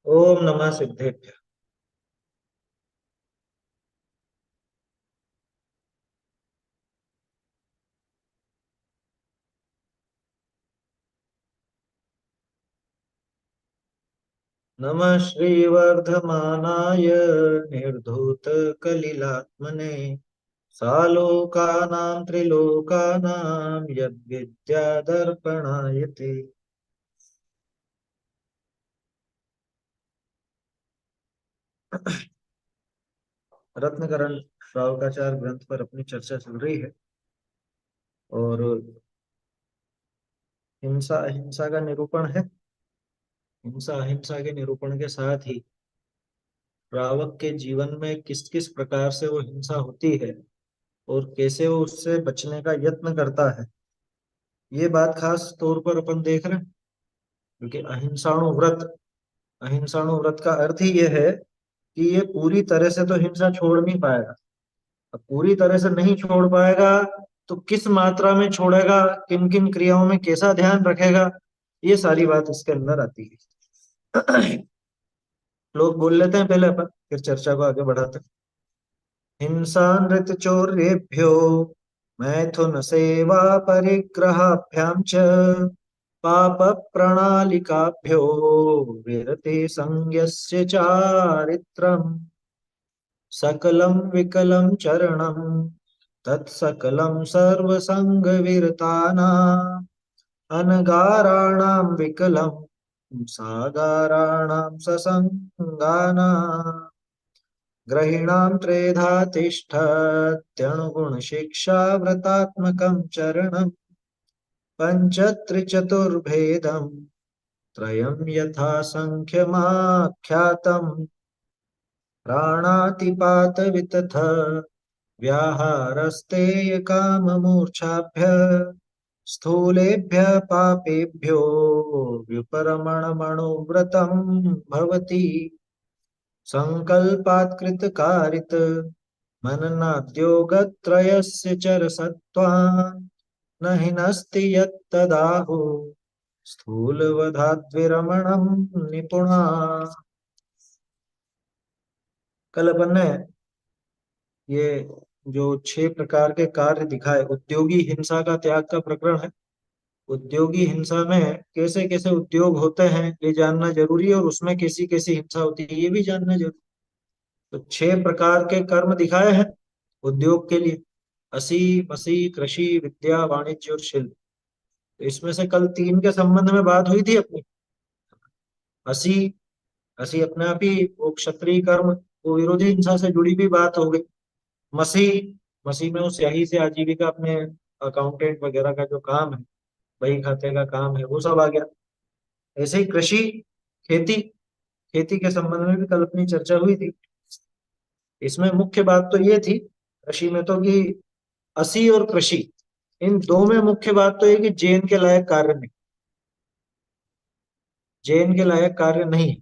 ओम नमः सिद्धेभ्य। नमः श्रीवर्धमानाय निर्धूतकलिलात्मने सालोकानां त्रिलोकानां यद्विद्यादर्पणाय ते। रत्नकरण श्रावकाचार ग्रंथ पर अपनी चर्चा चल रही है। और हिंसा अहिंसा का निरूपण है। हिंसा अहिंसा के निरूपण के साथ ही श्रावक के जीवन में किस किस प्रकार से वो हिंसा होती है और कैसे वो उससे बचने का यत्न करता है, ये बात खास तौर पर अपन देख रहे हैं। क्योंकि अहिंसाणु व्रत का अर्थ ही ये है कि ये पूरी तरह से तो हिंसा छोड़ नहीं पाएगा। अब पूरी तरह से नहीं छोड़ पाएगा तो किस मात्रा में छोड़ेगा, किन किन क्रियाओं में कैसा ध्यान रखेगा, ये सारी बात इसके अंदर आती है। लोग बोल लेते हैं पहले, अपन फिर चर्चा को आगे बढ़ाते हैं। हिंसा नृत चौर्येभ्यो मैथुन सेवा परिग्रहाभ्याम च पाप प्रणालिकाभ्यो विरते संयस्य चारित्रम् सकलं विकलं चरणं तत्सकलं सर्वसंगविरतानाम् अनगाराणां विकलं सागाराणां ससंगानाम् ग्रहिणां त्रेधा तिष्ठत्यणुगुणशिक्षाव्रतात्मकं चरणं पञ्चत्रिचतुर्भेदं त्रयं यथा संख्यमाख्यातम् प्राणातिपातवितथ व्याहारस्तेय काममूर्छाभ्य स्थूलेभ्य पापेभ्यो व्युपरमणमणुव्रतं भवति संकल्पात्कृतकारित मननाद्योगत्रयस्य चरसत्त्वान् न हिनस्ति यत्तदाहु स्थूलवधाद्विरमणं निपुणा। कल अपन ने ये जो 6 प्रकार के कार्य दिखाए, उद्योगी हिंसा का त्याग का प्रकरण है। उद्योगी हिंसा में कैसे कैसे उद्योग होते हैं ये जानना जरूरी है, और उसमें कैसी कैसी हिंसा होती है ये भी जानना जरूरी। तो 6 प्रकार के कर्म दिखाए हैं उद्योग के लिए: असी, मसी, कृषि, विद्या, वाणिज्य और शिल्प। तो इसमें से कल 3 के संबंध में बात हुई थी अपनी। असी, असी अपने आप ही वो क्षत्रिय कर्म, वो विरोधी हिंसा से जुड़ी भी बात हो गई। मसी, मसी में उस यही से आजीविका, अपने अकाउंटेंट वगैरह का जो काम है, बही खाते का काम है, वो सब आ गया। ऐसे ही कृषि, खेती, खेती के संबंध में भी कल अपनी चर्चा हुई थी। इसमें मुख्य बात तो ये थी कृषि में तो कि असी और कृषि, इन दो में मुख्य बात तो ये कि जैन के लायक कार्य नहीं, जैन के लायक कार्य नहीं है।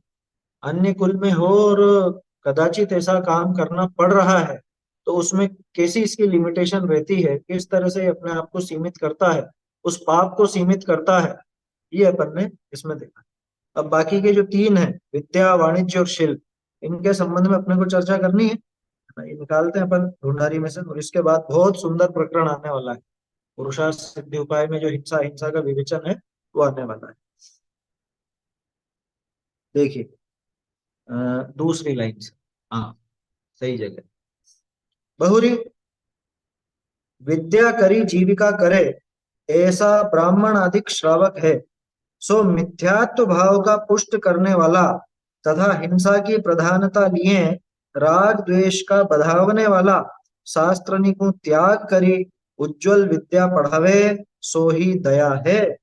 अन्य कुल में हो और कदाचित ऐसा काम करना पड़ रहा है तो उसमें कैसी इसकी लिमिटेशन रहती है, किस तरह से अपने आप को सीमित करता है, उस पाप को सीमित करता है, ये अपन ने इसमें देखा। अब बाकी के जो 3 हैं, विद्या, वाणिज्य और शिल्प, इनके संबंध में अपने को चर्चा करनी है। ये निकालते हैं अपन ढूंढारी में से, और इसके बाद बहुत सुंदर प्रकरण आने वाला है। पुरुषार्थ सिद्धि उपाय में जो हिंसा हिंसा का विवेचन है वो आने वाला है। देखिए, दूसरी लाइन से, हाँ, सही जगह। बहुरी विद्या करी जीविका करे, ऐसा ब्राह्मण अधिक श्रावक है। सो मिथ्यात्व भाव का पुष्ट करने वाला तथा हिंसा की प्रधानता लिए राग द्वेष का बढ़ावने वाला शास्त्रनी को त्याग करी उज्जवल विद्या पढ़ावे, सो ही दया है।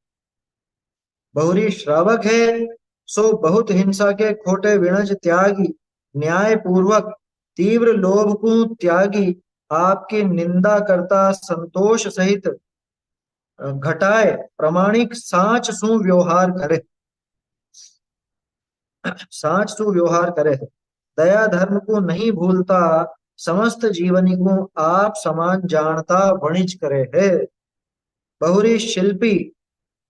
बहुरी श्रावक है, सो बहुत हिंसा के खोटे विणज त्यागी, न्याय पूर्वक तीव्र लोभ को त्यागी, आपकी निंदा करता संतोष सहित घटाए प्रामाणिक साच सुव्यवहार करे, साच सुव्यवहार करे। दया धर्म को नहीं भूलता, समस्त जीवनी को आप समान जानता वणिज करे है। बहुरी शिल्पी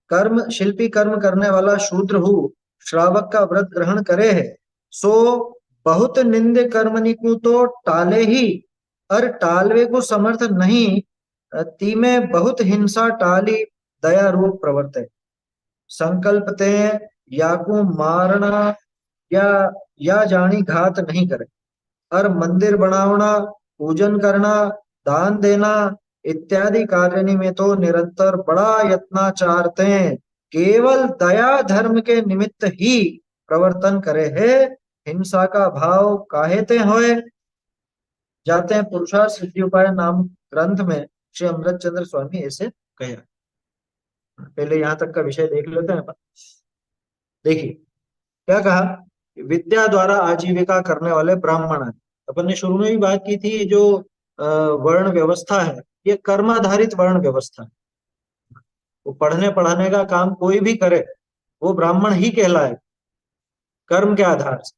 कर्म करने वाला शूद्र हूँ, श्रावक का व्रत ग्रहण करे है। सो बहुत निंद कर्मनि को तो टाले ही, और टालवे को समर्थ नहीं। तीमे बहुत हिंसा टाली, दया रूप प्रवर्ते। संकल्प ते या को मारना, या जानी घात नहीं करे। और मंदिर बनावना, पूजन करना, दान देना इत्यादि कार्य में तो निरंतर बड़ा यत्नाचारते हैं। केवल दया धर्म के निमित्त ही प्रवर्तन करे है। हिंसा का भाव काहेते होए। जाते हैं पुरुषार्थ सिद्धि उपाय नाम ग्रंथ में श्री अमृत चंद्र स्वामी ऐसे कहा। पहले यहां तक का विषय देख लेते हैं अपन। देखिए क्या कहा, विद्या द्वारा आजीविका करने वाले ब्राह्मण हैं। अपन ने शुरू में भी बात की थी, जो वर्ण व्यवस्था है ये कर्माधारित वर्ण व्यवस्था है। वो पढ़ने पढ़ाने का काम कोई भी करे वो ब्राह्मण ही कहलाए, कर्म के आधार से।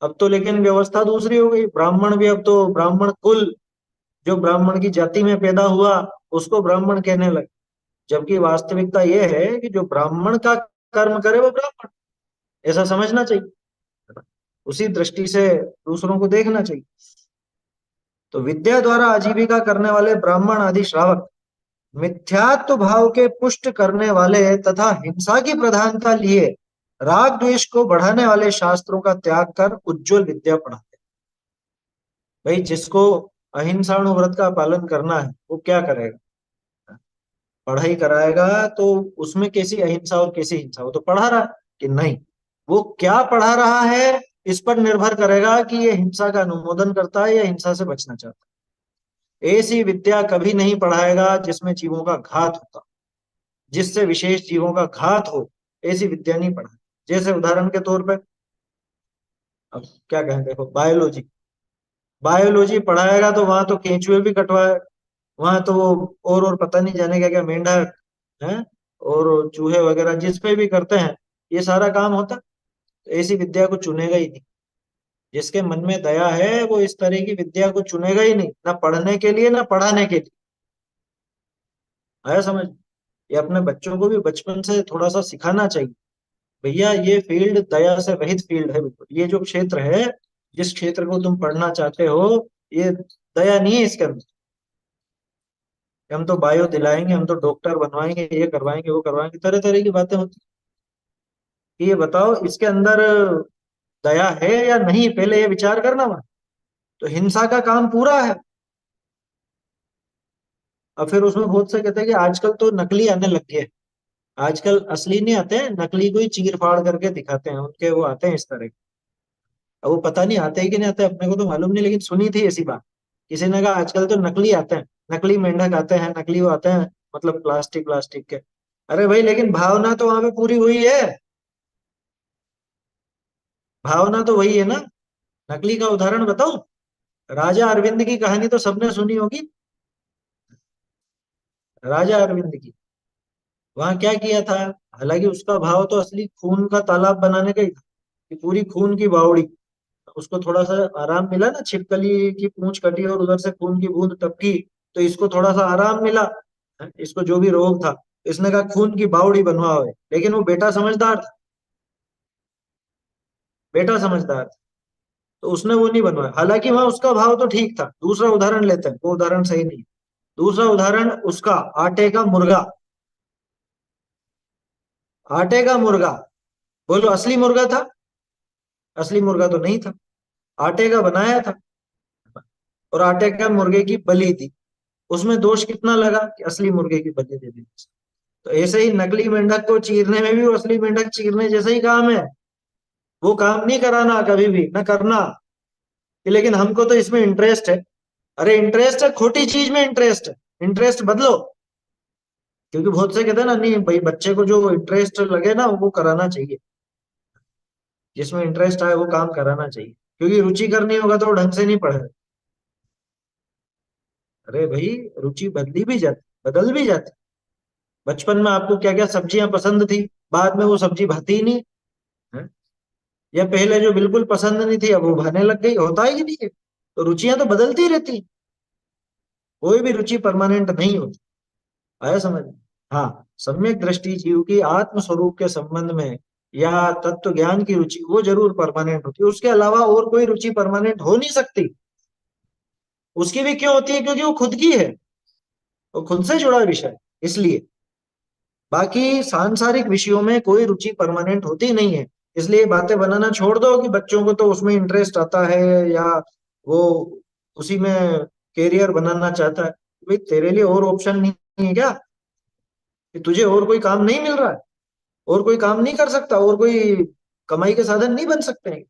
अब तो लेकिन व्यवस्था दूसरी हो गई, ब्राह्मण भी अब तो ब्राह्मण कुल, जो ब्राह्मण की जाति में पैदा हुआ उसको ब्राह्मण कहने लगे। जबकि वास्तविकता यह है कि जो ब्राह्मण का कर्म करे वो ब्राह्मण, ऐसा समझना चाहिए। उसी दृष्टि से दूसरों को देखना चाहिए। तो विद्या द्वारा आजीविका करने वाले ब्राह्मण आदि श्रावक मिथ्यात्व भाव के पुष्ट करने वाले तथा हिंसा की प्रधानता लिए राग द्वेष को बढ़ाने वाले शास्त्रों का त्याग कर उज्जवल विद्या पढ़ाते। भाई जिसको अहिंसाणु व्रत का पालन करना है वो क्या करेगा, पढ़ाई कराएगा तो उसमें कैसी अहिंसा और कैसी हिंसा, वो तो पढ़ा रहा है कि नहीं, वो क्या पढ़ा रहा है इस पर निर्भर करेगा कि ये हिंसा का अनुमोदन करता है या हिंसा से बचना चाहता है। ऐसी विद्या कभी नहीं पढ़ाएगा जिसमें जीवों का घात होता, जिससे विशेष जीवों का घात हो, ऐसी विद्या नहीं पढ़ा। जैसे उदाहरण के तौर पे अब क्या कहें, देखो बायोलॉजी, बायोलॉजी पढ़ाएगा तो वहां तो केंचुए भी कटवाए, वहां तो वो और पता नहीं जाने क्या क्या मेंढक है और चूहे वगैरह जिस पे भी करते हैं ये सारा काम होता। तो ऐसी विद्या को चुनेगा ही नहीं। जिसके मन में दया है वो इस तरह की विद्या को चुनेगा ही नहीं, ना पढ़ने के लिए ना पढ़ाने के लिए। आया समझ। ये अपने बच्चों को भी बचपन से थोड़ा सा सिखाना चाहिए, भैया ये फील्ड दया से रहित फील्ड है बिल्कुल। ये जो क्षेत्र है, जिस क्षेत्र को तुम पढ़ना चाहते हो, ये दया नहीं है इसके अंदर। हम तो बायो दिलाएंगे, हम तो डॉक्टर बनवाएंगे, ये करवाएंगे वो करवाएंगे, तरह तरह की बातें होती हैं। ये बताओ इसके अंदर दया है या नहीं, पहले ये विचार करना वहां। तो हिंसा का काम पूरा है। और फिर उसमें बहुत से कहते हैं कि आजकल तो नकली आने लग गए। आजकल असली नहीं आते हैं, नकली को ही चीर फाड़ करके दिखाते हैं, उनके वो आते हैं इस तरह के। अब वो पता नहीं आते ही कि नहीं आते, अपने को तो मालूम नहीं, लेकिन सुनी थी ऐसी बात। किसी ने कहा आजकल तो नकली आते हैं, नकली मेंढक आते हैं, नकली वो आते हैं, मतलब प्लास्टिक प्लास्टिक के। अरे भाई लेकिन भावना तो वहां पे पूरी हुई है, भावना तो वही है ना। नकली का उदाहरण बताऊं, राजा अरविंद की कहानी तो सबने सुनी होगी। राजा अरविंद की, वहां क्या किया था, हालांकि उसका भाव तो असली खून का तालाब बनाने का ही था, कि पूरी खून की बावड़ी। उसको थोड़ा सा आराम मिला ना, छिपकली की पूंछ कटी और उधर से खून की बूंद टपकी, तो इसको थोड़ा सा आराम मिला। इसको जो भी रोग था, इसने कहा खून की बावड़ी बनवाओ। लेकिन वो बेटा समझदार था, बेटा समझदार था, तो उसने वो नहीं बनवाया। हालांकि वहां उसका भाव तो ठीक था। दूसरा उदाहरण लेते हैं, वो उदाहरण सही नहीं है। दूसरा उदाहरण उसका आटे का मुर्गा। आटे का मुर्गा, बोलो असली मुर्गा था? असली मुर्गा तो नहीं था, आटे का बनाया था। और आटे का मुर्गे की बलि थी। उसमें दोष कितना लगा कि असली मुर्गे की बलि दे दी। तो ऐसे ही नकली मेंढक को चीरने में भी वो असली मेंढक चीरने जैसा ही काम है। वो काम नहीं कराना कभी भी, ना करना कि लेकिन हमको तो इसमें इंटरेस्ट है। अरे इंटरेस्ट है, खोटी चीज में इंटरेस्ट है, इंटरेस्ट बदलो। क्योंकि बहुत से कहते हैं ना, नहीं भाई बच्चे को जो इंटरेस्ट लगे ना वो कराना चाहिए, जिसमें इंटरेस्ट आए वो काम कराना चाहिए, क्योंकि रुचि करनी होगा तो वो ढंग से नहीं पढ़े। अरे भाई रुचि बदली भी जाती, बदल भी जाती। बचपन में आपको क्या क्या सब्जियां पसंद थी, बाद में वो सब्जी भाती ही नहीं है। या पहले जो बिल्कुल पसंद नहीं थी अब वो भाने लग गई, होता है कि नहीं है? तो रुचियां तो बदलती रहती हैं। कोई भी रुचि परमानेंट नहीं होती। आया समझ में? हाँ, सम्यक दृष्टि जीव की आत्म स्वरूप के संबंध में या तत्व ज्ञान की रुचि, वो जरूर परमानेंट होती है। उसके अलावा और कोई रुचि परमानेंट हो नहीं सकती। उसकी भी क्यों होती है? क्योंकि वो खुद की है, वो खुद से जुड़ा विषय, इसलिए। बाकी सांसारिक विषयों में कोई रुचि परमानेंट होती नहीं है। इसलिए बातें बनाना छोड़ दो कि बच्चों को तो उसमें इंटरेस्ट आता है, या वो उसी में कैरियर बनाना चाहता है। भाई तेरे लिए और ऑप्शन नहीं है क्या? कि तुझे और कोई काम नहीं मिल रहा है? और कोई काम नहीं कर सकता? और कोई कमाई के साधन नहीं बन सकते हैं?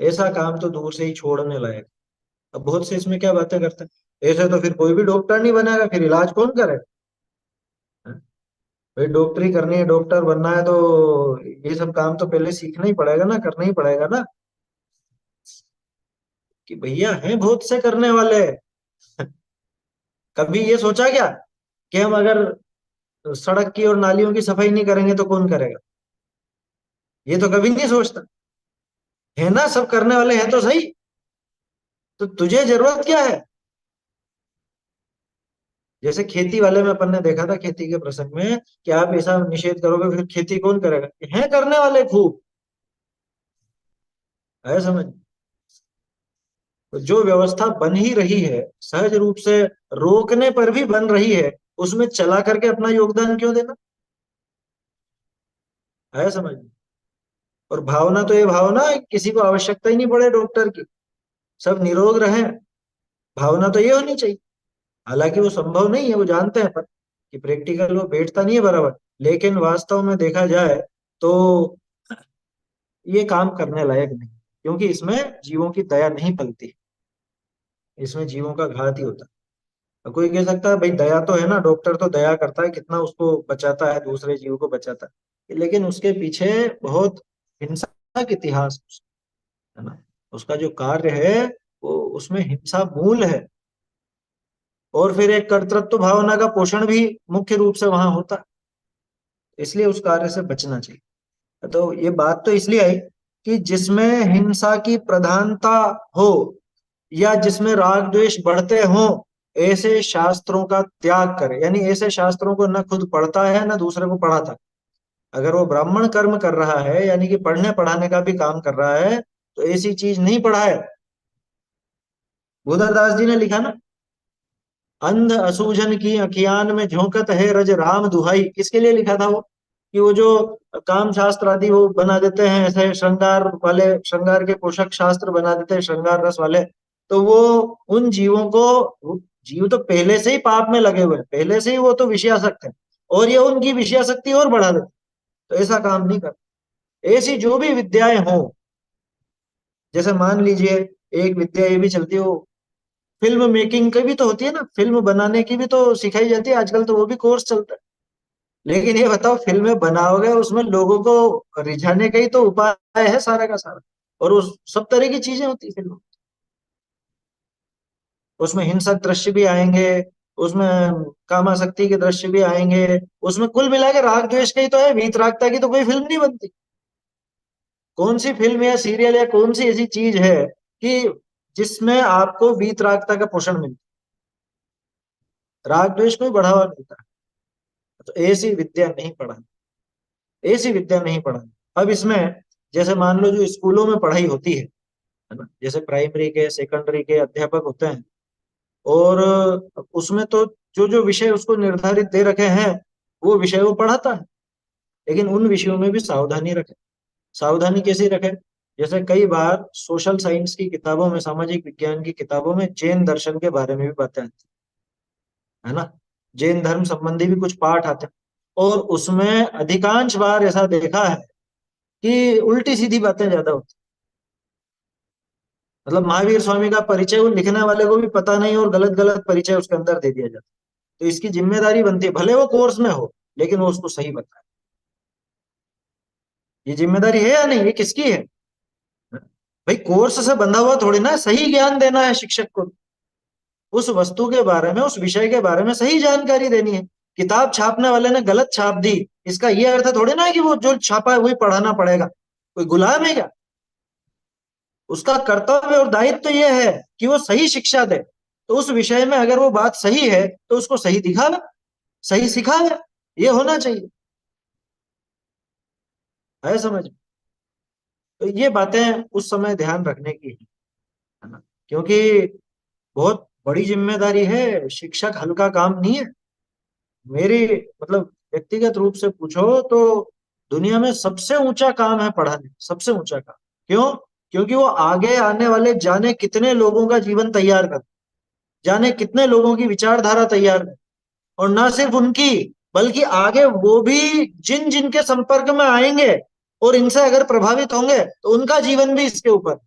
ऐसा काम तो दूर से ही छोड़ने लायक। अब बहुत से इसमें क्या बातें करते हैं, ऐसे तो फिर कोई भी डॉक्टर नहीं बनेगा, फिर इलाज कौन करे? भाई डॉक्टरी करनी है, डॉक्टर बनना है, तो ये सब काम तो पहले सीखना ही पड़ेगा ना, करना ही पड़ेगा ना। कि भैया हैं बहुत से करने वाले। कभी ये सोचा क्या कि हम अगर सड़क की और नालियों की सफाई नहीं करेंगे तो कौन करेगा? ये तो कभी नहीं सोचता। है ना, सब करने वाले हैं तो सही। तो तुझे जरूरत क्या है? जैसे खेती वाले में अपन ने देखा था, खेती के प्रसंग में, कि आप ऐसा निषेध करोगे फिर खेती कौन करेगा? हैं करने वाले खूब। है समझ? तो जो व्यवस्था बन ही रही है, सहज रूप से रोकने पर भी बन रही है, उसमें चला करके अपना योगदान क्यों देना? है समझ? और भावना तो ये भावना है, किसी को आवश्यकता ही नहीं पड़े डॉक्टर की, सब निरोग रहे। भावना तो ये होनी चाहिए। हालांकि वो संभव नहीं है, वो जानते हैं, पर कि प्रैक्टिकल वो बैठता नहीं है बराबर। लेकिन वास्तव में देखा जाए तो ये काम करने लायक नहीं, क्योंकि इसमें जीवों की दया नहीं पलती, इसमें जीवों का घात ही होता है। तो कोई कह सकता है भाई दया तो है ना, डॉक्टर तो दया करता है, कितना उसको बचाता है, दूसरे जीव को बचाता है, लेकिन उसके पीछे बहुत हिंसा का इतिहास है ना। उसका जो कार्य है वो, उसमें हिंसा मूल है। और फिर एक कर्तृत्व भावना का पोषण भी मुख्य रूप से वहां होता है। इसलिए उस कार्य से बचना चाहिए। तो ये बात तो इसलिए आई कि जिसमें हिंसा की प्रधानता हो, या जिसमें राग द्वेष बढ़ते हों, ऐसे शास्त्रों का त्याग करे। यानी ऐसे शास्त्रों को न खुद पढ़ता है न दूसरे को पढ़ाता है। अगर वो ब्राह्मण कर्म कर रहा है, यानी कि पढ़ने पढ़ाने का भी काम कर रहा है, तो ऐसी चीज नहीं पढ़ाए। गोदादास जी ने लिखा ना, अंध असूझन की अखियान में झोंकत है रज राम दुहाई। किसके लिए लिखा था वो? कि वो जो काम शास्त्र आदि वो बना देते हैं, ऐसे श्रृंगार वाले, श्रृंगार के पोषक शास्त्र बना देते हैं, श्रृंगार रस वाले। तो वो उन जीवों को, वो जीव तो पहले से ही पाप में लगे हुए हैं, पहले से ही वो तो विषयासक्त है, और ये उनकी विषयासक्ति और बढ़ा देते। तो ऐसा काम नहीं कर। ऐसी जो भी विद्याएं हों, जैसे मान लीजिए एक विद्या ये भी चलती हो, फिल्म मेकिंग की भी तो होती है ना, फिल्म बनाने की भी तो सिखाई जाती है आजकल, तो वो भी कोर्स चलता है। लेकिन ये बताओ, फिल्में बनाओगे, उसमें लोगों को रिझाने का ही तो उपाय है सारा का सारा। और उस सब तरह की चीजें होती है फिल्म। उसमें हिंसक दृश्य भी आएंगे, उसमें कामासक्ति के दृश्य भी आएंगे, उसमें कुल मिला के राग द्वेष का ही तो है, वीतरागता की तो कोई फिल्म नहीं बनती। कौन सी फिल्म या सीरियल या कौन सी ऐसी चीज है कि जिसमें आपको वीतरागता का पोषण मिलता है, राग द्वेष को ही बढ़ावा मिलता है? तो ऐसी विद्या नहीं पढ़ानी, ऐसी विद्या नहीं पढ़ानी। अब इसमें जैसे मान लो जो स्कूलों में पढ़ाई होती है ना, जैसे प्राइमरी के सेकेंडरी के अध्यापक होते हैं, और उसमें तो जो जो विषय उसको निर्धारित दे रखे हैं, वो विषय वो पढ़ाता है। लेकिन उन विषयों में भी सावधानी रखे। सावधानी कैसे रखे? जैसे कई बार सोशल साइंस की किताबों में, सामाजिक विज्ञान की किताबों में जैन दर्शन के बारे में भी बातें आती है ना, जैन धर्म संबंधी भी कुछ पाठ आते हैं। और उसमें अधिकांश बार ऐसा देखा है कि उल्टी सीधी बातें ज्यादा होती। मतलब महावीर स्वामी का परिचय वो लिखने वाले को भी पता नहीं, और गलत गलत परिचय उसके अंदर दे दिया जाता है। तो इसकी जिम्मेदारी बनती है, भले वो कोर्स में हो, लेकिन वो उसको सही बताए। ये जिम्मेदारी है या नहीं, ये किसकी है? भाई कोर्स से बंधा हुआ थोड़ी ना, सही ज्ञान देना है शिक्षक को। उस वस्तु के बारे में, उस विषय के बारे में सही जानकारी देनी है। किताब छापने वाले ने गलत छाप दी, इसका ये अर्थ थोड़ी ना है कि वो जो छापा है वही पढ़ाना पड़ेगा। कोई गुलाम है क्या? उसका कर्तव्य और दायित्व तो ये है कि वो सही शिक्षा दे। तो उस विषय में अगर वो बात सही है तो उसको सही दिखावे, सही सिखावे। ये होना चाहिए। है समझ। तो ये बातें उस समय ध्यान रखने की है ना, क्योंकि बहुत बड़ी जिम्मेदारी है, शिक्षक हल्का काम नहीं है। मेरी मतलब व्यक्तिगत रूप से पूछो तो दुनिया में सबसे ऊंचा काम है पढ़ाने, सबसे ऊंचा काम। क्यों? क्योंकि वो आगे आने वाले जाने कितने लोगों का जीवन तैयार कर, जाने कितने लोगों की विचारधारा तैयार कर, और ना सिर्फ उनकी, बल्कि आगे वो भी जिन जिनके संपर्क में आएंगे और इनसे अगर प्रभावित होंगे तो उनका जीवन भी इसके ऊपर।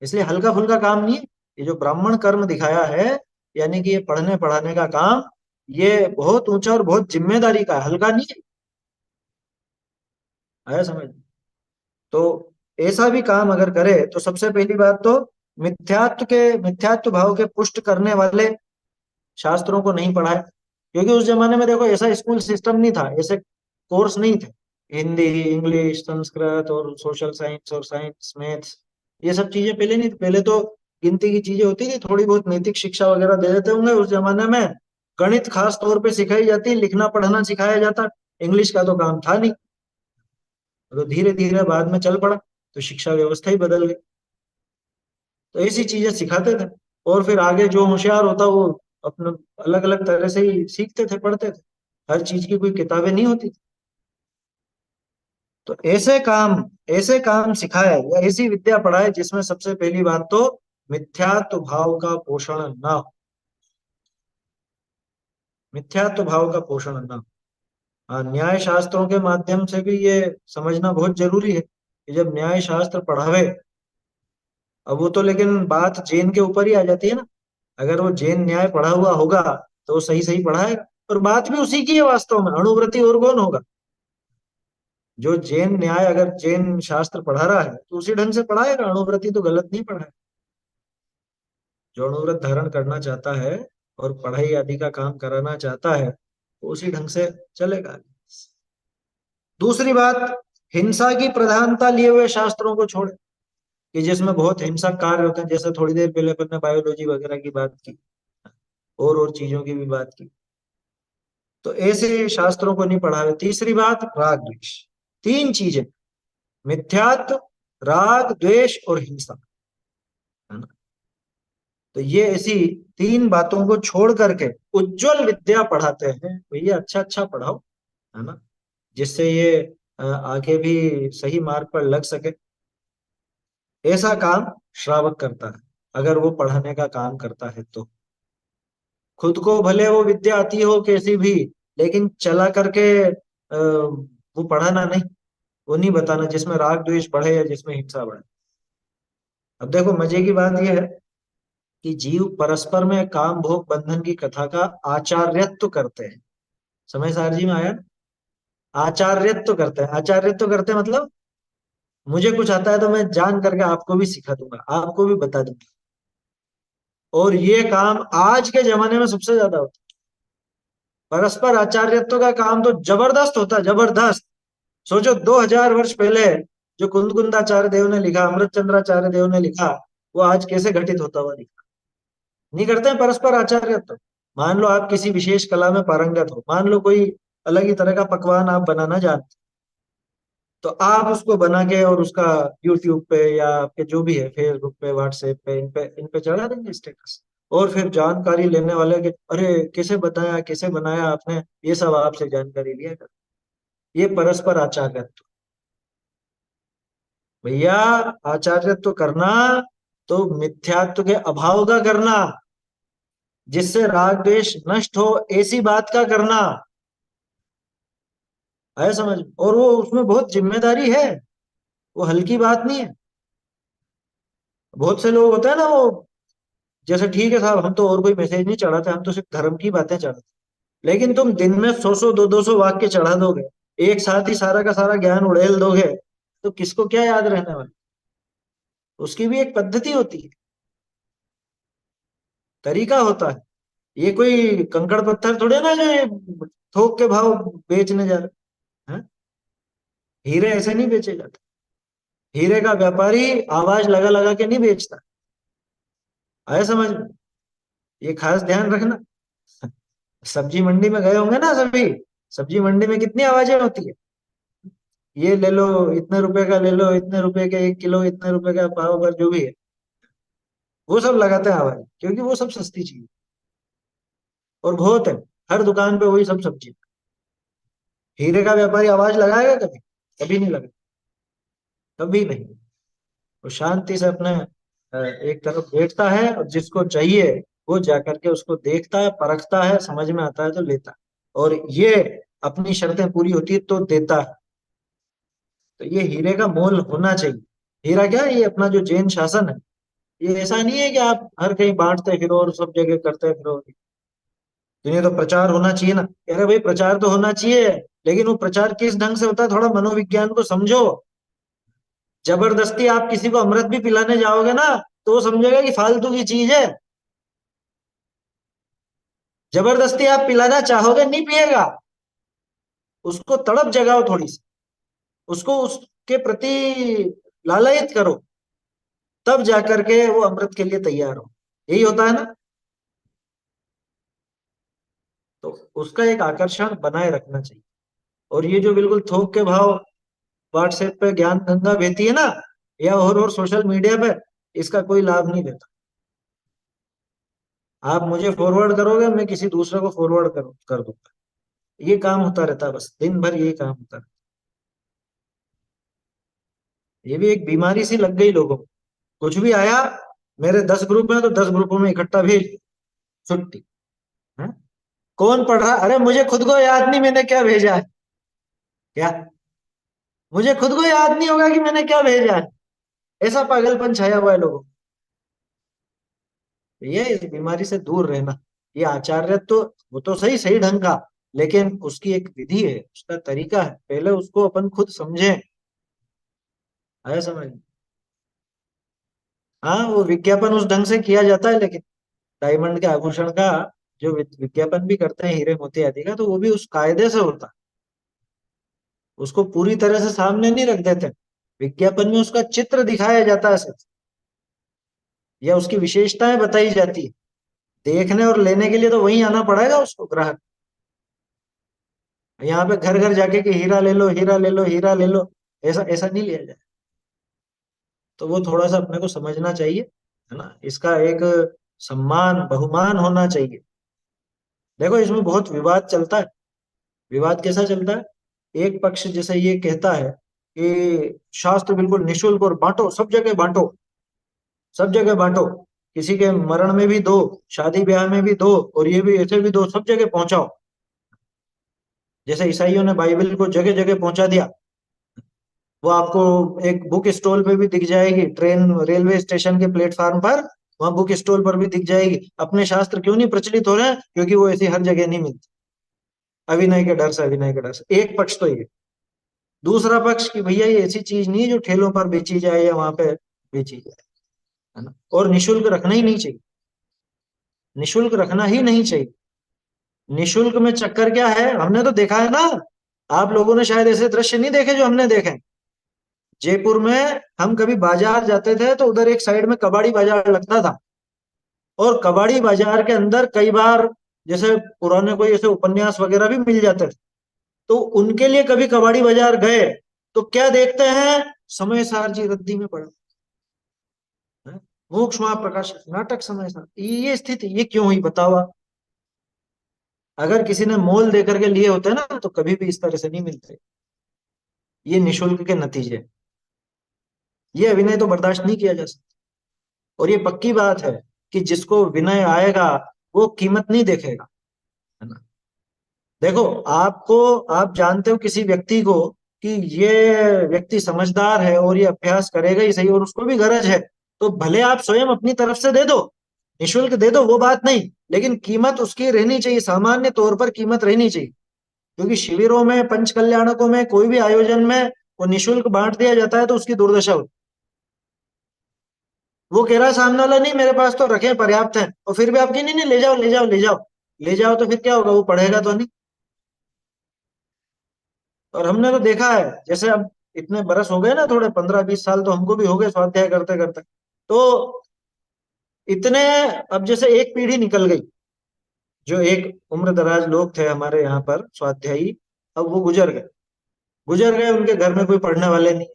इसलिए हल्का फुल्का काम नहीं है। ये जो ब्राह्मण कर्म दिखाया है, यानी कि ये पढ़ने पढ़ाने का काम, ये बहुत ऊंचा और बहुत जिम्मेदारी का है, हल्का नहीं है। आया समझ। तो ऐसा भी काम अगर करे तो सबसे पहली बात तो मिथ्यात्व भाव के पुष्ट करने वाले शास्त्रों को नहीं पढ़ाए। क्योंकि उस जमाने में देखो ऐसा स्कूल सिस्टम नहीं था, ऐसे कोर्स नहीं थे। हिंदी, इंग्लिश, संस्कृत और सोशल साइंस और साइंस मैथ्स, ये सब चीजें पहले नहीं थी। पहले तो गिनती की चीजें होती थी, थोड़ी बहुत नैतिक शिक्षा वगैरह दे देते होंगे उस जमाने में। गणित खास तौर पे सिखाई जाती, लिखना पढ़ना सिखाया जाता, इंग्लिश का तो काम था नहीं। तो धीरे धीरे बाद में चल पड़ा, तो शिक्षा व्यवस्था ही बदल गई। तो ऐसी चीजें सिखाते थे, और फिर आगे जो होशियार होता वो अपने अलग अलग तरह से ही सीखते थे, पढ़ते थे। हर चीज की कोई किताबें नहीं होती थी। तो ऐसे काम सिखाए या ऐसी विद्या पढ़ाए जिसमें सबसे पहली बात तो मिथ्यात्व भाव का पोषण ना हो। मिथ्यात्व भाव का पोषण ना हो। हाँ, न्याय शास्त्रों के माध्यम से भी ये समझना बहुत जरूरी है कि जब न्याय शास्त्र पढ़ावे, अब वो तो लेकिन बात जैन के ऊपर ही आ जाती है ना। अगर वो जैन न्याय पढ़ा हुआ होगा तो वो सही सही पढ़ाएगा, और बात भी उसी की है वास्तव में, अणुव्रति और कौन होगा। जो जैन न्याय अगर जैन शास्त्र पढ़ा रहा है तो उसी ढंग से पढ़ाएगा, अणुव्रति तो गलत नहीं पढ़ाए। जो अणुव्रत धारण करना चाहता है और पढ़ाई आदि का काम कराना चाहता है तो उसी ढंग से चलेगा। दूसरी बात, हिंसा की प्रधानता लिए हुए शास्त्रों को छोड़े, कि जिसमें बहुत हिंसक कार्य होते हैं, जैसे थोड़ी देर पहले अपन ने बायोलॉजी वगैरह की बात की, और चीजों की भी बात की। तो ऐसे शास्त्रों को नहीं पढ़ावे। तीसरी बात, राग द्वेष। तीन चीजें, मिथ्यात्व, राग द्वेष और हिंसा, है ना। तो ये ऐसी तीन बातों को छोड़ करके उज्जवल विद्या पढ़ाते हैं भैया। अच्छा अच्छा पढ़ाओ, है ना, जिससे ये आगे भी सही मार्ग पर लग सके। ऐसा काम श्रावक करता है, अगर वो पढ़ाने का काम करता है तो। खुद को भले वो विद्या आती हो कैसी भी, लेकिन चला करके वो पढ़ाना नहीं, वो नहीं बताना जिसमें राग द्वेष बढ़े या जिसमें हिंसा बढ़े। अब देखो मजे की बात यह है कि जीव परस्पर में काम भोग बंधन की कथा का आचार्यत्व करते हैं। समय सार जी में आया ना? आचार्यत्व करते हैं। आचार्यत्व करते हैं मतलब मुझे कुछ आता है तो मैं जान करके आपको भी सिखा दूंगा, आपको भी बता दूंगा। और ये काम आज के जमाने में सबसे ज्यादा होता है। परस्पर आचार्यत्व का काम तो जबरदस्त होता है, जबरदस्त। सोचो 2000 वर्ष पहले जो कुंदकुंदाचार्य देव ने लिखा, अमृत चंद्राचार्य देव ने लिखा, वो आज कैसे घटित होता हुआ दिखा। नहीं करते हैं परस्पर आचार्यत्व। मान लो आप किसी विशेष कला में पारंगत हो, मान लो कोई अलग ही तरह का पकवान आप बनाना जानते, तो आप उसको बना के और उसका यूट्यूब पे या आपके जो भी है फेसबुक पे व्हाट्सएप पे इन पे चढ़ा देंगे स्टेटस। और फिर जानकारी लेने वाले के, अरे कैसे बताया, कैसे बनाया आपने, ये सब आपसे जानकारी लिया कर। ये परस्पर आचार्यत्व भैया। आचार्यत्व करना तो मिथ्यात्व के अभाव का करना, जिससे राग द्वेष नष्ट हो, ऐसी बात का करना है समझ। और वो उसमें बहुत जिम्मेदारी है, वो हल्की बात नहीं है। बहुत से लोग होते हैं ना, वो जैसे ठीक है साहब हम तो और कोई मैसेज नहीं चढ़ाते, हम तो सिर्फ धर्म की बातें चढ़ाते, लेकिन तुम दिन में 100 100 200 वाक्य चढ़ा दोगे, एक साथ ही सारा का सारा ज्ञान उड़ेल दोगे, तो किसको क्या याद रहने वाला। उसकी भी एक पद्धति होती है, तरीका होता है। ये कोई कंकड़ पत्थर थोड़े ना जो ये थोक के भाव बेचने जा रहे हैं। हीरे ऐसे नहीं बेचे जाते। हीरे का व्यापारी आवाज लगा लगा के नहीं बेचता। आया समझ में? ये खास ध्यान रखना। सब्जी मंडी में गए होंगे ना सभी, सब्जी मंडी में कितनी आवाजें होती है, ये ले लो, इतने रुपए का ले लो, इतने रुपए का 1 किलो, इतने रुपए का पाव भर, जो भी है वो सब लगाते हैं आवाज, क्योंकि वो सब सस्ती चीज है। और बहुत है, हर दुकान पे वही सब सब्जी। हीरे का व्यापारी आवाज लगाएगा कभी? कभी नहीं लगा, कभी नहीं। वो शांति से अपने एक तरफ बैठता है, और जिसको चाहिए वो जाकर के उसको देखता है, परखता है, समझ में आता है तो लेता है। और ये अपनी शर्तें पूरी होती है तो देता है। तो ये हीरे का मोल होना चाहिए। हीरा क्या है, ये अपना जो जैन शासन है, ये ऐसा नहीं है कि आप हर कहीं बांटते फिरो और सब जगह करते फिरो। इन्हें तो प्रचार होना चाहिए ना, कह रहे भाई प्रचार तो होना चाहिए, लेकिन वो प्रचार किस ढंग से होता है, थोड़ा मनोविज्ञान को समझो। जबरदस्ती आप किसी को अमृत भी पिलाने जाओगे ना, तो वो समझेगा कि फालतू की चीज है। जबरदस्ती आप पिलाना चाहोगे, नहीं पिएगा। उसको तड़प जगाओ थोड़ी सी, उसको उसके प्रति लालयित करो, तब जाकर के वो अमृत के लिए तैयार हो। यही होता है ना। तो उसका एक आकर्षण बनाए रखना चाहिए। और ये जो बिल्कुल थोक के भाव व्हाट्सएप पे ज्ञान गंगा बहती है ना, या और सोशल मीडिया पे, इसका कोई लाभ नहीं लेता। आप मुझे फॉरवर्ड करोगे, मैं किसी दूसरे को फॉरवर्ड कर दूंगा। ये काम होता रहता है, बस दिन भर यही काम होता रहता है। ये भी एक बीमारी सी लग गई लोगों को। कुछ भी आया, मेरे 10 ग्रुप हैं तो 10 ग्रुपों में इकट्ठा भेज, छुट्टी है। कौन पढ़ रहा, अरे मुझे खुद को याद नहीं मैंने क्या भेजा है। क्या, मुझे खुद को याद नहीं होगा कि मैंने क्या भेजा है। ऐसा पागलपन छाया हुआ है लोगों को। ये इस बीमारी से दूर रहना। ये आचार्य तो, वो तो सही सही ढंग का, लेकिन उसकी एक विधि है, उसका तरीका है, पहले उसको अपन खुद समझें। आया समझ? हाँ, वो विज्ञापन उस ढंग से किया जाता है, लेकिन डायमंड के आभूषण का जो विज्ञापन भी करते हैं हीरे मोती आदि का, तो वो भी उस कायदे से होता है। उसको पूरी तरह से सामने नहीं रख देते, विज्ञापन में उसका चित्र दिखाया जाता है सिर्फ, या उसकी विशेषताएं बताई जाती है। देखने और लेने के लिए तो वहीं आना पड़ेगा उसको, ग्राहक। यहाँ पे घर घर जाके कि हीरा ले लो, हीरा ले लो, हीरा ले लो, ऐसा ऐसा नहीं लिया जाए। तो वो थोड़ा सा अपने को समझना चाहिए, है ना। इसका एक सम्मान बहुमान होना चाहिए। देखो इसमें बहुत विवाद चलता है। विवाद कैसा चलता है, एक पक्ष जैसे ये कहता है कि शास्त्र बिल्कुल निशुल्क, और बांटो, सब जगह बांटो, सब जगह बांटो, किसी के मरण में भी दो, शादी ब्याह में भी दो, और ये भी ऐसे भी दो, सब जगह पहुंचाओ। जैसे ईसाइयों ने बाइबल को जगह जगह पहुंचा दिया। वो आपको एक बुक स्टॉल पे भी दिख जाएगी, ट्रेन रेलवे स्टेशन के प्लेटफार्म पर, वहां बुक स्टॉल पर भी दिख जाएगी। अपने शास्त्र क्यों नहीं प्रचलित हो रहे हैं? क्योंकि वो ऐसी हर जगह नहीं मिलती। अभिनय के डर से, अभिनय के डर से। एक पक्ष तो ये। दूसरा पक्ष कि भैया ये ऐसी चीज नहीं है जो ठेलों पर बेची जाए या वहां पे बेची जाए, है ना। और निशुल्क रखना ही नहीं चाहिए, निशुल्क रखना ही नहीं चाहिए। निशुल्क में चक्कर क्या है, हमने तो देखा है ना। आप लोगों ने शायद ऐसे दृश्य नहीं देखे जो हमने देखे। जयपुर में हम कभी बाजार जाते थे तो उधर एक साइड में कबाड़ी बाजार लगता था, और कबाड़ी बाजार के अंदर कई बार जैसे पुराने कोई ऐसे उपन्यास वगैरह भी मिल जाते थे। तो उनके लिए कभी कबाड़ी बाजार गए तो क्या देखते हैं, समय सार जी रद्दी में पड़ा है, मोक्ष प्रकाश नाटक समय सार। ये स्थिति ये क्यों हुई बताओ आप? अगर किसी ने मोल दे करके लिए होते ना, तो कभी भी इस तरह से नहीं मिलते। ये निशुल्क के नतीजे। ये अभिनय तो बर्दाश्त नहीं किया जा सकता। और ये पक्की बात है कि जिसको विनय आएगा वो कीमत नहीं देखेगा, है ना। देखो, आपको, आप जानते हो किसी व्यक्ति को कि ये व्यक्ति समझदार है और ये अभ्यास करेगा ही सही, और उसको भी गरज है, तो भले आप स्वयं अपनी तरफ से दे दो, निशुल्क दे दो, वो बात नहीं, लेकिन कीमत उसकी रहनी चाहिए, सामान्य तौर पर कीमत रहनी चाहिए। क्योंकि शिविरों में, पंच कल्याणकों में, कोई भी आयोजन में वो निशुल्क बांट दिया जाता है तो उसकी दुर्दशा होती है। वो कह रहा है सामने वाला, नहीं मेरे पास तो रखे पर्याप्त है, और फिर भी आपकी, नहीं नहीं ले जाओ ले जाओ ले जाओ। ले जाओ तो फिर क्या होगा, वो पढ़ेगा तो नहीं। और हमने तो देखा है, जैसे अब इतने बरस हो गए ना, थोड़े 15-20 साल तो हमको भी हो गए स्वाध्याय करते करते। तो इतने, अब जैसे एक पीढ़ी निकल गई जो एक उम्र दराज लोग थे हमारे यहाँ पर स्वाध्यायी, अब वो गुजर गए। गुजर गए, उनके घर में कोई पढ़ने वाले नहीं।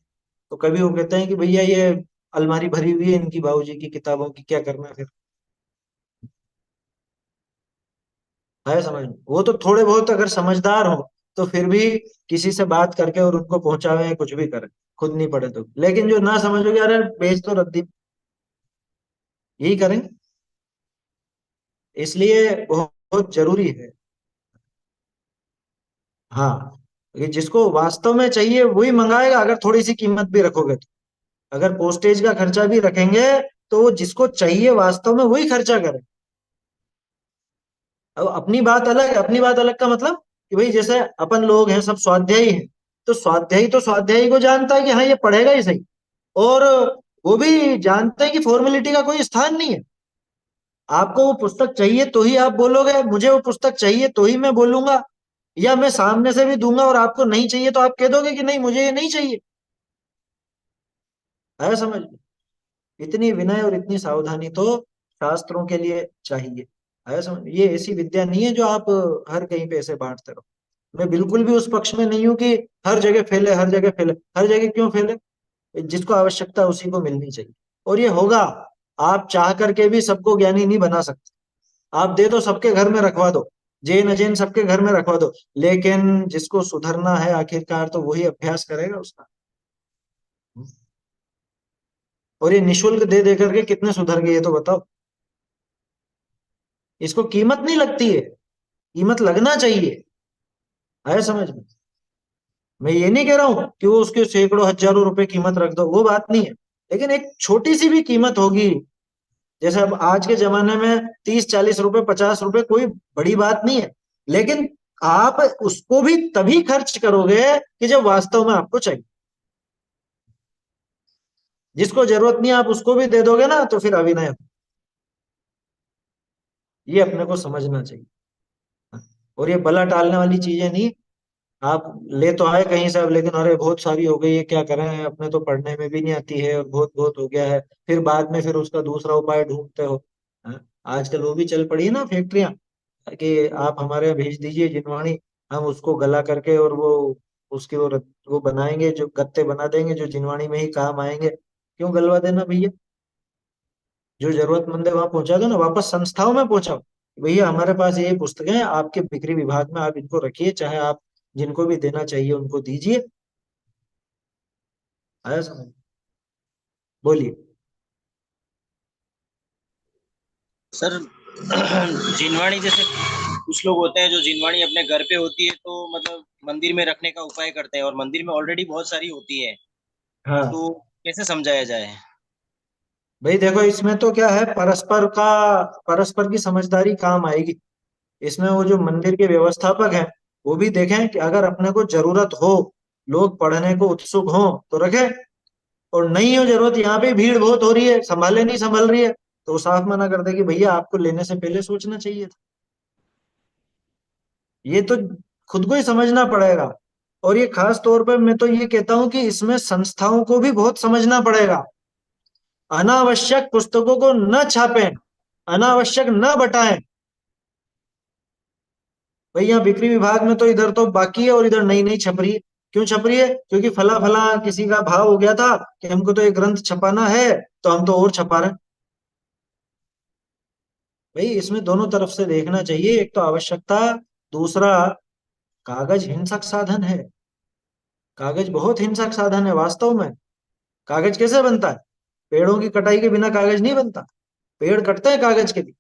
तो कभी वो कहते हैं कि भैया ये अलमारी भरी हुई है इनकी बाबूजी की किताबों की, क्या करना है फिर। है समझ में? वो तो थोड़े बहुत अगर समझदार हो तो फिर भी किसी से बात करके और उनको पहुंचावे या कुछ भी करें, खुद नहीं पढ़े तो। लेकिन जो ना समझोगे, अरे बेच तो रद्दी, यही करेंगे। इसलिए बहुत बहुत जरूरी है। हाँ, ये जिसको वास्तव में चाहिए वही मंगाएगा, अगर थोड़ी सी कीमत भी रखोगे तो। अगर पोस्टेज का खर्चा भी रखेंगे तो वो जिसको चाहिए वास्तव में वही खर्चा करे। अब अपनी बात अलग है, अपनी बात अलग का मतलब कि भाई जैसे अपन लोग हैं सब स्वाध्यायी हैं, तो स्वाध्यायी को जानता है कि हाँ ये पढ़ेगा ही सही। और वो भी जानते हैं कि फॉर्मेलिटी का कोई स्थान नहीं है। आपको वो पुस्तक चाहिए तो ही आप बोलोगे मुझे वो पुस्तक चाहिए तो ही मैं बोलूंगा, या मैं सामने से भी दूंगा और आपको नहीं चाहिए तो आप कह दोगे कि नहीं मुझे ये नहीं चाहिए। है समझ में? इतनी विनय और इतनी सावधानी तो शास्त्रों के लिए चाहिए। है समझ में? ये ऐसी विद्या नहीं है जो आप हर कहीं पे ऐसे बांटते रहो। मैं बिल्कुल भी उस पक्ष में नहीं हूं कि हर जगह फैले, हर जगह फैले। हर जगह क्यों फैले? जिसको आवश्यकता उसी को मिलनी चाहिए। और ये होगा। आप चाह करके भी सबको ज्ञानी नहीं बना सकते। आप दे दो सबके घर में रखवा दो, जैन अजैन सबके घर में रखवा दो, लेकिन जिसको सुधरना है आखिरकार तो वही अभ्यास करेगा उसका। और ये निशुल्क दे दे करके कितने सुधर गए ये तो बताओ। इसको कीमत नहीं लगती है, कीमत लगना चाहिए। है समझ में? मैं ये नहीं कह रहा हूं कि वो उसके सैकड़ों हजारों रुपए कीमत रख दो, वो बात नहीं है। लेकिन एक छोटी सी भी कीमत होगी। जैसे अब आज के जमाने में 30-40 रुपए 50 रुपए कोई बड़ी बात नहीं है। लेकिन आप उसको भी तभी खर्च करोगे कि जब वास्तव में आपको चाहिए। जिसको जरूरत नहीं है आप उसको भी दे दोगे ना तो फिर अविनय हो। ये अपने को समझना चाहिए। और ये बला टालने वाली चीजें नहीं। आप ले तो आए कहीं से अब, लेकिन अरे बहुत सारी हो गई है क्या करें, अपने तो पढ़ने में भी नहीं आती है और बहुत बहुत हो गया है। फिर बाद में फिर उसका दूसरा उपाय ढूंढते हो। हाँ? आजकल वो भी चल पड़ी है ना फैक्ट्रियां, कि आप हमारे यहाँ भेज दीजिए जिनवाणी, हम उसको गला करके और वो उसके वो बनाएंगे, जो गत्ते बना देंगे जो जिनवाणी में ही काम आएंगे। क्यों गलवा देना भैया? जो जरूरतमंद है वहां पहुंचा दो ना, वापस संस्थाओं में पहुंचाओ। भैया हमारे पास ये पुस्तकें हैं, आपके बिक्री विभाग में आप इनको रखिए, चाहे आप जिनको भी देना चाहिए उनको दीजिए। आया समझ? बोलिए। सर जिनवाणी जैसे कुछ लोग होते हैं जो जिनवाणी अपने घर पे होती है तो मतलब मंदिर में रखने का उपाय करते हैं और मंदिर में ऑलरेडी बहुत सारी होती है, हाँ तो कैसे समझाया जाए? भाई देखो, इसमें तो क्या है, परस्पर की समझदारी काम आएगी। इसमें वो जो मंदिर के व्यवस्थापक हैं वो भी देखें कि अगर अपने को जरूरत हो, लोग पढ़ने को उत्सुक हो तो रखे। और नहीं हो जरूरत, यहाँ पे भीड़ बहुत हो रही है, संभाले नहीं संभल रही है, तो वो साफ मना कर दे कि भैया आपको लेने से पहले सोचना चाहिए था। ये तो खुद को ही समझना पड़ेगा। और ये खास तौर पर मैं तो ये कहता हूं कि इसमें संस्थाओं को भी बहुत समझना पड़ेगा। अनावश्यक पुस्तकों को न छापें, अनावश्यक न बटाएं। भाई यहाँ बिक्री विभाग में तो इधर तो बाकी है और इधर नई नई छप रही है। क्यों छप रही है? क्योंकि फला फला किसी का भाव हो गया था कि हमको तो एक ग्रंथ छपाना है, तो हम तो और छपा रहे हैं। भाई इसमें दोनों तरफ से देखना चाहिए, एक तो आवश्यकता, दूसरा कागज हिंसक साधन है। कागज बहुत हिंसक साधन है वास्तव में। कागज कैसे बनता है? पेड़ों की कटाई के बिना कागज नहीं बनता। पेड़ कटते हैं कागज के लिए।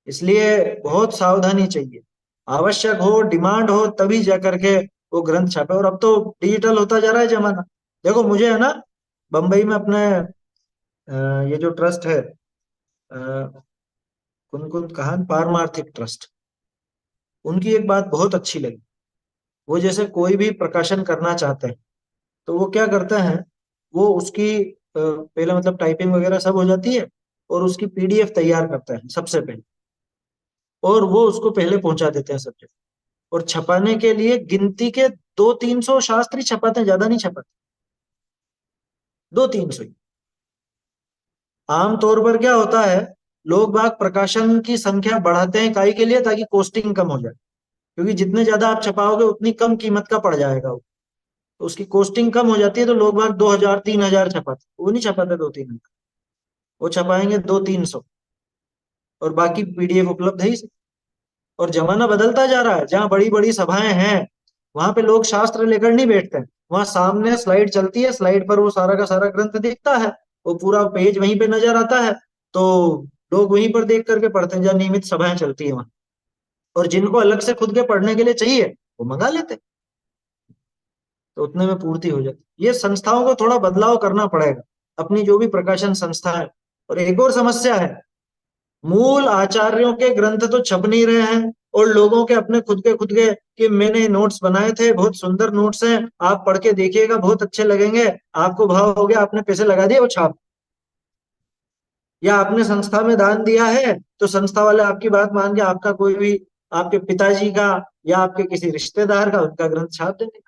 इसलिए बहुत सावधानी चाहिए। आवश्यक हो, डिमांड हो, तभी जा करके वो ग्रंथ छपे। और अब तो डिजिटल होता जा रहा है जमाना। देखो मुझे है ना, बम्बई में अपने ये जो ट्रस्ट है, कुनकुन कहान पारमार्थिक ट्रस्ट, उनकी एक बात बहुत अच्छी लगी। वो जैसे कोई भी प्रकाशन करना चाहते हैं तो वो क्या करते हैं, वो उसकी पहले मतलब टाइपिंग वगैरह सब हो जाती है, और उसकी पीडीएफ तैयार करते हैं सबसे पहले, और वो उसको पहले पहुंचा देते हैं सब जगह। और छपाने के लिए गिनती के 200-300 शास्त्री छपाते हैं, ज्यादा नहीं छपाते। 200-300 ही। आमतौर पर क्या होता है, लोग बाग प्रकाशन की संख्या बढ़ाते हैं काई के लिए, ताकि कॉस्टिंग कम हो जाए, क्योंकि जितने ज्यादा आप छपाओगे उतनी कम कीमत का पड़ जाएगा वो। तो उसकी कॉस्टिंग कम हो जाती है, तो लोग बाग 2000 3000 छपाते, वो नहीं छपाते 2 3 हजार, वो छपाएंगे 200 300, और बाकी पीडीएफ उपलब्ध है ही। और जमाना बदलता जा रहा है, जहाँ बड़ी बड़ी सभाएं हैं वहां पे लोग शास्त्र लेकर नहीं बैठते हैं, वहां सामने स्लाइड चलती है, स्लाइड पर वो सारा का सारा ग्रंथ दिखता है, वो पूरा पेज वहीं पे नजर आता है, तो लोग वहीं पर देख करके पढ़ते हैं, जहाँ नियमित सभाएं चलती है वहां। और जिनको अलग से खुद के पढ़ने के लिए चाहिए वो मंगा लेते हैं, तो उतने में पूर्ति हो जाती। ये संस्थाओं को थोड़ा बदलाव करना पड़ेगा, अपनी जो भी प्रकाशन संस्था है। और एक और समस्या है, मूल आचार्यों के ग्रंथ तो छप नहीं रहे हैं, और लोगों के अपने खुद के कि मैंने नोट्स बनाए थे, बहुत सुंदर नोट्स हैं, आप पढ़ के देखिएगा बहुत अच्छे लगेंगे, आपको भाव हो गया, आपने पैसे लगा दिए, वो छाप। या आपने संस्था में दान दिया है, तो संस्था वाले आपकी बात मान के आपका कोई भी, आपके पिताजी का या आपके किसी रिश्तेदार का, उनका ग्रंथ छाप देंगे।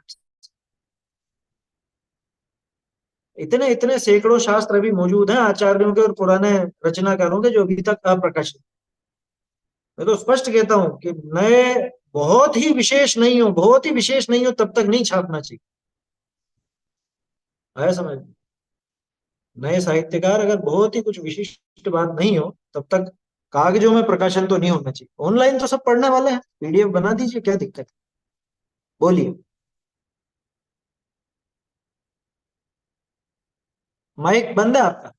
इतने इतने सैकड़ों शास्त्र अभी मौजूद हैं आचार्यों के और पुराने रचनाकारों के, जो अभी तक अप्रकाशित। मैं तो स्पष्ट कहता हूं कि नए, बहुत ही विशेष नहीं हो, बहुत ही विशेष नहीं हो, तब तक नहीं छापना चाहिए। आया समझ में? नए साहित्यकार अगर बहुत ही कुछ विशिष्ट बात नहीं हो, तब तक कागजों में प्रकाशन तो नहीं होना चाहिए। ऑनलाइन तो सब पढ़ने वाले हैं, पीडीएफ बना दीजिए, क्या दिक्कत है? बोलिए। माइक बंद है आपका?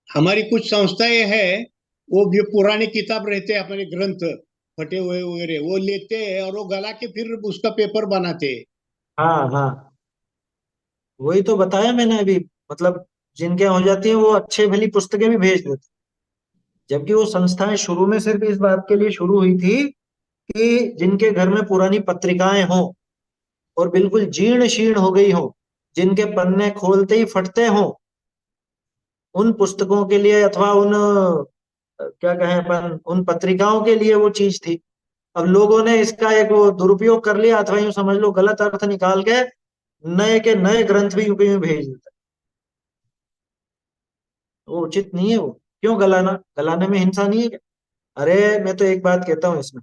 हमारी कुछ संस्थाएं हैं, वो भी पुराने किताब रहते हैं, अपने ग्रंथ फटे हुए वगैरह वो लेते हैं और वो गला के फिर उसका पेपर बनाते हैं। हाँ हाँ, वही तो बताया मैंने अभी। मतलब जिनके हो जाती है वो अच्छे भली पुस्तकें भी भेज देते, जबकि वो संस्थाएं शुरू में सिर्फ इस बात के लिए शुरू हुई थी कि जिनके घर में पुरानी पत्रिकाएं हों और बिल्कुल जीर्ण शीर्ण हो गई हो, जिनके पन्ने खोलते ही फटते हों, उन पुस्तकों के लिए, अथवा उन क्या कहें अपन, उन पत्रिकाओं के लिए वो चीज थी। अब लोगों ने इसका एक वो दुरुपयोग कर लिया, अथवा यूं समझ लो गलत अर्थ निकाल के नए के नए ग्रंथ भी यूं के यूं भेज देता है। वो उचित नहीं है वो। क्यों गलाना? गलाने में हिंसा नहीं है क्या? अरे मैं तो एक बात कहता हूँ इसमें,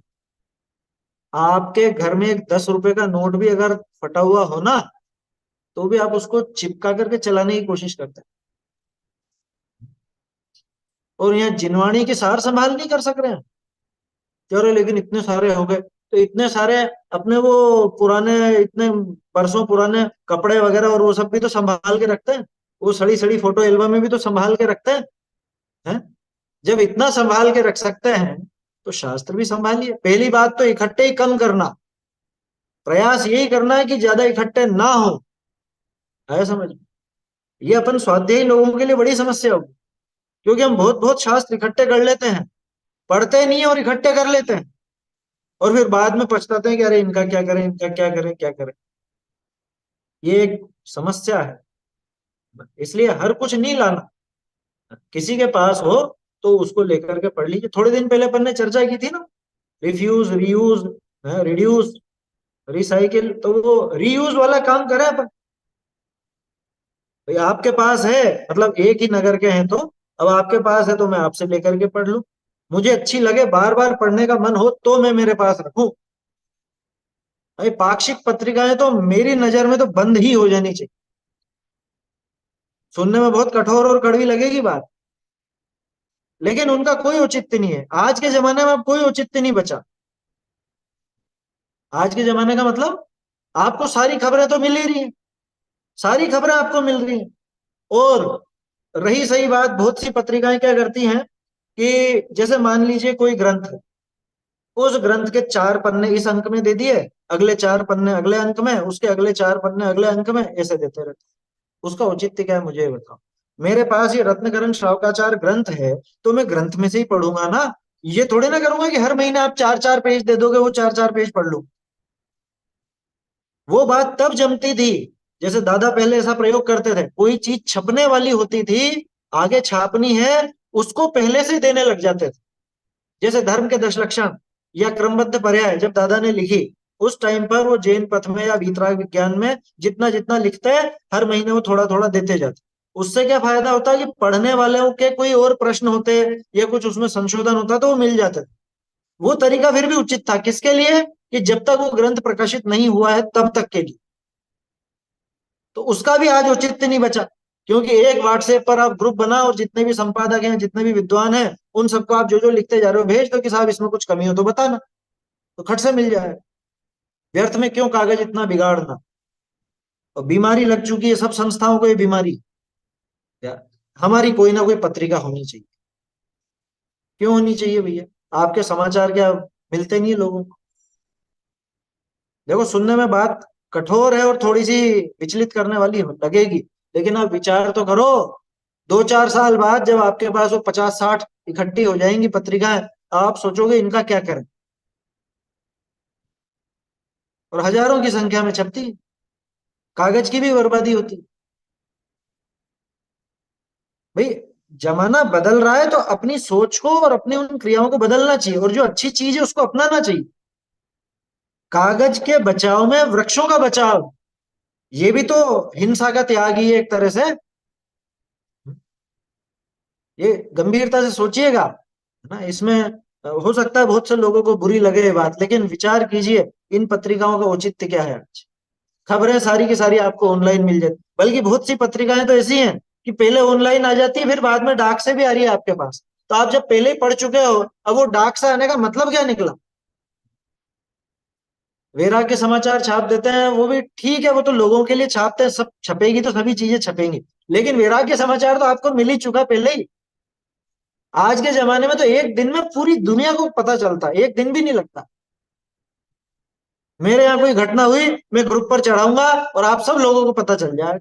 आपके घर में एक 10 रुपए का नोट भी अगर फटा हुआ हो ना, तो भी आप उसको चिपका करके चलाने की कोशिश करते हैं। और यहाँ जिनवाणी की सार संभाल नहीं कर सक रहे हैं, कह रहे लेकिन इतने सारे हो गए, तो इतने सारे अपने वो पुराने, इतने बरसों पुराने कपड़े वगैरह और वो सब भी तो संभाल के रखते हैं, वो सड़ी सड़ी फोटो एल्बम में भी तो संभाल के रखते हैं, हैं? जब इतना संभाल के रख सकते हैं, तो शास्त्र भी संभालिए। पहली बात तो इकट्ठे ही कम करना, प्रयास यही करना है कि ज्यादा इकट्ठे ना हो। आया समझ में? ये अपन स्वाध्यायी लोगों के लिए बड़ी समस्या होगी, क्योंकि हम बहुत बहुत शास्त्र इकट्ठे कर लेते हैं, पढ़ते नहीं है और इकट्ठे कर लेते हैं, और फिर बाद में पछताते हैं कि अरे इनका क्या करें, इनका क्या करें, क्या करें। ये एक समस्या है। इसलिए हर कुछ नहीं लाना, किसी के पास हो तो उसको लेकर के पढ़ लीजिए। थोड़े दिन पहले अपन ने चर्चा की थी ना, रिफ्यूज, रीयूज, रिड्यूस, रिसाइकिल, तो वो रीयूज वाला काम करें अपन। भाई आपके पास है, मतलब एक ही नगर के हैं, तो अब आपके पास है तो मैं आपसे लेकर के पढ़ लूं, मुझे अच्छी लगे, बार बार पढ़ने का मन हो तो मैं मेरे पास रखूं। भाई पाक्षिक पत्रिकाएं तो मेरी नजर में तो बंद ही हो जानी चाहिए। सुनने में बहुत कठोर और कड़वी लगेगी बात, लेकिन उनका कोई औचित्य नहीं है। आज के जमाने में अब कोई औचित्य नहीं बचा। आज के जमाने का मतलब, आपको सारी खबरें तो मिल ही रही हैं, सारी खबरें आपको मिल रही हैं। और रही सही बात, बहुत सी पत्रिकाएं क्या करती हैं कि जैसे मान लीजिए कोई ग्रंथ है, उस ग्रंथ के 4 पन्ने इस अंक में दे दिए, अगले 4 पन्ने अगले अंक में, उसके अगले 4 पन्ने अगले अंक में, ऐसे देते रहते। उसका औचित्य क्या है मुझे ये बताओ। मेरे पास ये रत्नकरण श्रावकाचार ग्रंथ है, तो मैं ग्रंथ में से ही पढ़ूंगा ना। ये थोड़ी ना करूंगा कि हर महीने आप 4 4 पेज दे दोगे, वो 4 4 पेज पढ़ लूं। वो बात तब जमती थी, जैसे दादा पहले ऐसा प्रयोग करते थे, कोई चीज छपने वाली होती थी, आगे छापनी है, उसको पहले से देने लग जाते थे। जैसे धर्म के 10 लक्षण या क्रमबद्ध पर्याय जब दादा ने लिखी, उस टाइम पर वो जैन पथ में या वीतराग विज्ञान में जितना जितना लिखते हैं, हर महीने वो थोड़ा थोड़ा देते जाते। उससे क्या फायदा होता है कि पढ़ने वालों के कोई और प्रश्न होते या कुछ उसमें संशोधन होता तो वो मिल जाते थे। वो तरीका फिर भी उचित था, किसके लिए? कि जब तक वो ग्रंथ प्रकाशित नहीं हुआ है तब तक के लिए। तो उसका भी आज औचित्य नहीं बचा, क्योंकि एक व्हाट्सएप पर आप ग्रुप बना और जितने भी संपादक हैं, जितने भी विद्वान हैं, उन सबको आप जो जो लिखते जा रहे हो भेज दो कि साहब इसमें कुछ कमी हो तो बताना, तो खट से मिल जाए। व्यर्थ में क्यों कागज इतना बिगाड़ना? और बीमारी लग चुकी है सब संस्थाओं को, ये बीमारी। या हमारी कोई ना कोई पत्रिका होनी चाहिए। क्यों होनी चाहिए भैया? आपके समाचार क्या मिलते नहीं है लोगों को? देखो, सुनने में बात कठोर है और थोड़ी सी विचलित करने वाली लगेगी, लेकिन आप विचार तो करो। 2-4 साल बाद जब आपके पास वो 50-60 इकट्ठी हो जाएंगी पत्रिकाएं, आप सोचोगे इनका क्या करें। और हजारों की संख्या में छपती है, कागज की भी बर्बादी होती है। भाई, जमाना बदल रहा है तो अपनी सोच को और अपनी उन क्रियाओं को बदलना चाहिए, और जो अच्छी चीज है उसको अपनाना चाहिए। कागज के बचाव में वृक्षों का बचाव, ये भी तो हिंसा का त्याग ही है एक तरह से। ये गंभीरता से सोचिएगा, है ना। इसमें हो सकता है बहुत से लोगों को बुरी लगे ये बात, लेकिन विचार कीजिए इन पत्रिकाओं का औचित्य क्या है आज। खबरें सारी की सारी आपको ऑनलाइन मिल जाती, बल्कि बहुत सी पत्रिकाएं तो ऐसी हैं कि पहले ऑनलाइन आ जाती है, फिर बाद में डाक से भी आ रही है आपके पास। तो आप जब पहले ही पढ़ चुके हो, अब वो डाक से आने का मतलब क्या निकला? वेरा के समाचार छाप देते हैं, वो भी ठीक है, वो तो लोगों के लिए छापते हैं, सब छपेगी तो सभी चीजें छपेंगी। लेकिन वेरा के समाचार तो आपको मिल ही चुका पहले ही। आज के जमाने में तो एक दिन में पूरी दुनिया को पता चलता है, एक दिन भी नहीं लगता। मेरे यहाँ कोई घटना हुई, मैं ग्रुप पर चढ़ाऊंगा और आप सब लोगों को पता चल जाएगा।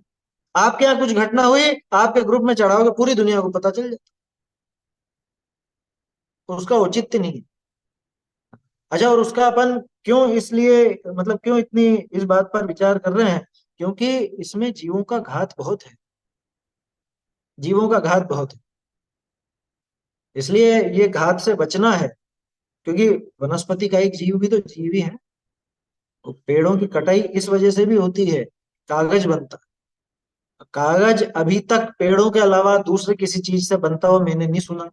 आपके यहाँ कुछ घटना हुई, आपके ग्रुप में चढ़ाओगे, पूरी दुनिया को पता चल जाए। तो उसका औचित्य नहीं है। अच्छा, और उसका अपन क्यों इसलिए, मतलब क्यों इतनी इस बात पर विचार कर रहे हैं? क्योंकि इसमें जीवों का घात बहुत है, जीवों का घात बहुत है। इसलिए ये घात से बचना है, क्योंकि वनस्पति का एक जीव भी तो जीव ही है। तो पेड़ों की कटाई इस वजह से भी होती है, कागज बनता है। कागज अभी तक पेड़ों के अलावा दूसरे किसी चीज से बनता हुआ मैंने नहीं सुना।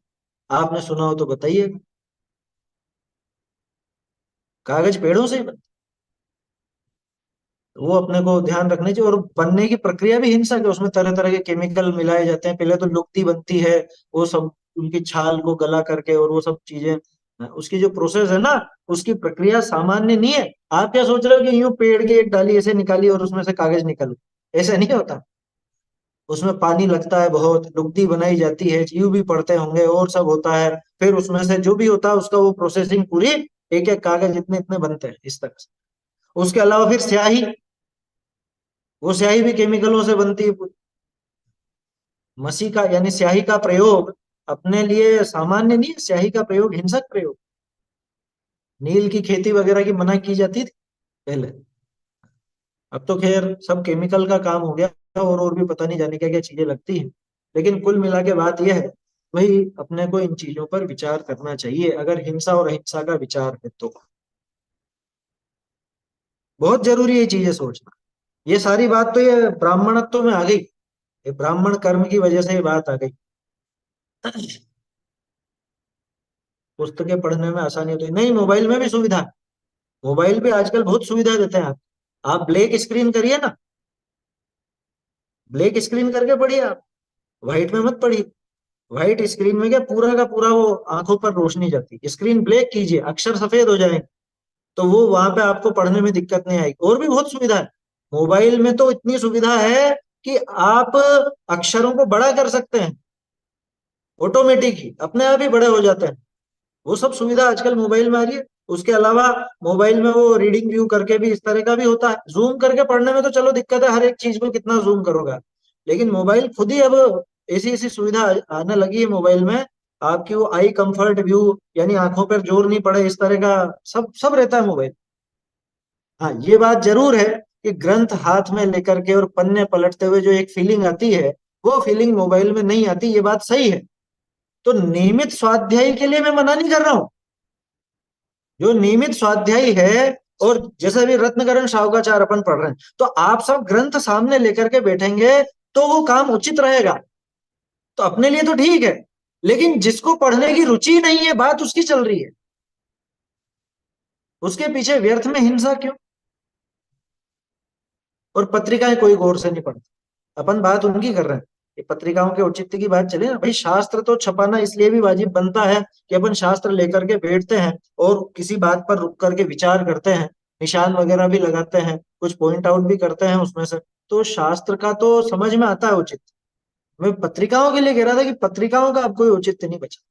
आपने सुना हो तो बताइए। कागज पेड़ों से ही बनता है। वो अपने को ध्यान रखना चाहिए। और बनने की प्रक्रिया भी हिंसक है, उसमें तरह तरह के केमिकल मिलाए जाते हैं। पहले तो लुगदी बनती है, वो सब उनकी छाल को गला करके, और वो सब चीजें, उसकी जो प्रोसेस है ना, उसकी प्रक्रिया सामान्य नहीं है। आप क्या सोच रहे हो कि यूं पेड़ की एक डाली ऐसे निकाली और उसमें से कागज निकल? ऐसा नहीं होता। उसमें पानी लगता है बहुत, लुगदी बनाई जाती है, जीव भी पड़ते होंगे और सब होता है। फिर उसमें से जो भी होता है उसका वो प्रोसेसिंग पूरी, एक एक कागज इतने इतने बनते हैं इस तरह से। उसके अलावा फिर स्याही, वो स्याही भी केमिकलों से बनती है पूरी। मसी का यानी स्याही का प्रयोग अपने लिए सामान्य नहीं है, स्याही का प्रयोग हिंसक प्रयोग। नील की खेती वगैरह की मना की जाती थी पहले। अब तो खैर सब केमिकल का काम हो गया, और भी पता नहीं जाने क्या क्या चीजें लगती हैं। लेकिन कुल मिला के बात यह है, वही अपने को इन चीजों पर विचार करना चाहिए, अगर हिंसा और अहिंसा का विचार है तो। बहुत जरूरी है ये चीजें सोचना। ये सारी बात तो ये ब्राह्मणत्व में आ गई, ये ब्राह्मण कर्म की वजह से ये बात आ गई। पुस्तकें पढ़ने में आसानी होती है, नहीं मोबाइल में भी सुविधा है। मोबाइल पे आजकल बहुत सुविधा देते हैं। आप ब्लैक स्क्रीन करिए ना, ब्लैक स्क्रीन करके पढ़िए आप, व्हाइट में मत पढ़िए। व्हाइट स्क्रीन में क्या पूरा का पूरा वो आंखों पर रोशनी जाती है। स्क्रीन ब्लैक कीजिए, अक्षर सफेद हो जाए, तो वो वहां पे आपको पढ़ने में दिक्कत नहीं आएगी। और भी बहुत सुविधा है मोबाइल में, तो इतनी सुविधा है कि आप अक्षरों को बड़ा कर सकते हैं, ऑटोमेटिक ही अपने आप ही बड़े हो जाते हैं। वो सब सुविधा आजकल मोबाइल में आ रही है। उसके अलावा मोबाइल में वो रीडिंग व्यू करके भी इस तरह का भी होता है। जूम करके पढ़ने में तो चलो दिक्कत है, हर एक चीज को कितना जूम करोगे आप। लेकिन मोबाइल खुद ही अब ऐसी ऐसी सुविधा आने लगी है मोबाइल में, आपकी वो आई कंफर्ट व्यू, यानी आंखों पर जोर नहीं पड़े, इस तरह का सब सब रहता है मोबाइल। हाँ, ये बात जरूर है कि ग्रंथ हाथ में लेकर के और पन्ने पलटते हुए जो एक फीलिंग आती है, वो फीलिंग मोबाइल में नहीं आती, ये बात सही है। तो नियमित स्वाध्याय के लिए मैं मना नहीं कर रहा हूं। जो नियमित स्वाध्यायी है, और जैसे भी रत्नकरण शाहुकाचार अपन पढ़ रहे हैं, तो आप सब ग्रंथ सामने लेकर के बैठेंगे तो वो काम उचित रहेगा। तो अपने लिए तो ठीक है, लेकिन जिसको पढ़ने की रुचि नहीं है, बात उसकी चल रही है, उसके पीछे व्यर्थ में हिंसा क्यों? और पत्रिकाएं कोई गौर से नहीं पढ़ती। अपन बात उनकी कर रहे हैं, ये पत्रिकाओं के औचित्य की बात चले ना भाई। शास्त्र तो छपाना इसलिए भी वाजिब बनता है कि अपन शास्त्र लेकर के बैठते हैं और किसी बात पर रुक करके विचार करते हैं, निशान वगैरह भी लगाते हैं, कुछ पॉइंट आउट भी करते हैं उसमें से, तो शास्त्र का तो समझ में आता है औचित्य। मैं पत्रिकाओं के लिए कह रहा था कि पत्रिकाओं का अब कोई औचित्य नहीं बचा,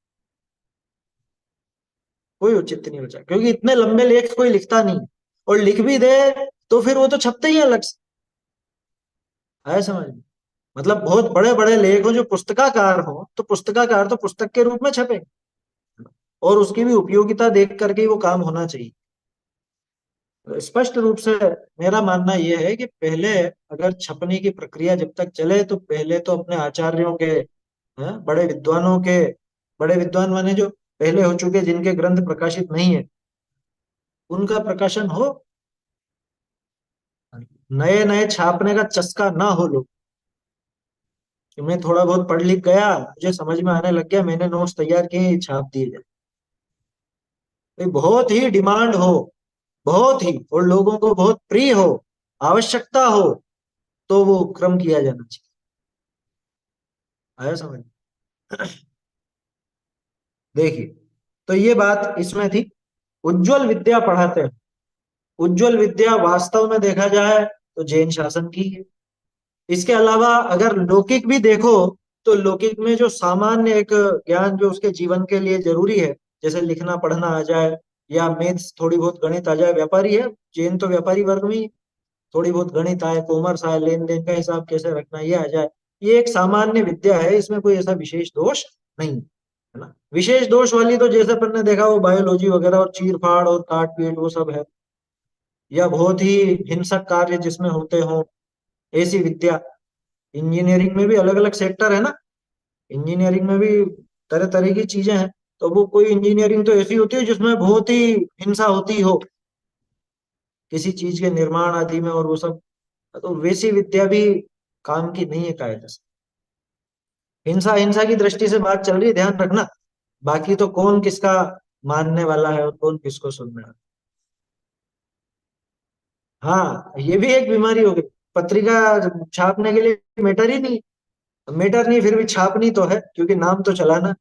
कोई औचित्य नहीं बचा, क्योंकि इतने लंबे लेख कोई लिखता नहीं है, और लिख भी दे तो फिर वो तो छपते ही हैं अलग से। आया समझ में? मतलब बहुत बड़े बड़े लेख हो जो पुस्तकाकार हो, तो पुस्तकाकार तो पुस्तक के रूप में छपे, और उसकी भी उपयोगिता देख करके ही वो काम होना चाहिए। तो स्पष्ट रूप से मेरा मानना यह है कि पहले अगर छपने की प्रक्रिया जब तक चले, तो पहले तो अपने आचार्यों के, बड़े विद्वानों के, बड़े विद्वान माने जो पहले हो चुके, जिनके ग्रंथ प्रकाशित नहीं है, उनका प्रकाशन हो। नए नए छापने का चस्का ना हो लोग कि मैं थोड़ा बहुत पढ़ लिख गया, मुझे समझ में आने लग गया, मैंने नोट्स तैयार किए, छाप दिए जाए। भाई बहुत ही डिमांड हो, बहुत ही, और लोगों को बहुत प्रिय हो, आवश्यकता हो, तो वो क्रम किया जाना चाहिए। आया समझ? देखिए, तो ये बात इसमें थी। उज्जवल विद्या पढ़ाते हैं। उज्जवल विद्या वास्तव में देखा जाए तो जैन शासन की है। इसके अलावा अगर लौकिक भी देखो, तो लौकिक में जो सामान्य एक ज्ञान जो उसके जीवन के लिए जरूरी है, जैसे लिखना पढ़ना आ जाए, या मैथ्स थोड़ी बहुत गणित आ जाए, व्यापारी है जैन तो व्यापारी वर्ग में ही, थोड़ी बहुत गणित आए, कॉमर्स आए, लेन देन का हिसाब कैसे रखना ये आ जाए, ये एक सामान्य विद्या है, इसमें कोई ऐसा विशेष दोष नहीं है ना। विशेष दोष वाली तो जैसे अपन ने देखा वो बायोलॉजी वगैरह और चीर फाड़ और काट पीट वो सब है, या बहुत ही हिंसक कार्य जिसमें होते हो, ऐसी विद्या। इंजीनियरिंग में भी अलग अलग सेक्टर है ना, इंजीनियरिंग में भी तरह तरह की चीजें हैं, तो वो कोई इंजीनियरिंग तो ऐसी होती है जिसमें बहुत ही हिंसा होती हो किसी चीज के निर्माण आदि में और वो सब, तो वैसी विद्या भी काम की नहीं है कायदे से। हिंसा हिंसा की दृष्टि से बात चल रही है, ध्यान रखना। बाकी तो कौन किसका मानने वाला है और कौन किसको सुनने वाला है। हाँ, ये भी एक बीमारी हो गई, पत्रिका छापने के लिए मैटर ही नहीं, मैटर नहीं फिर भी छापनी तो है क्योंकि नाम तो चलाना।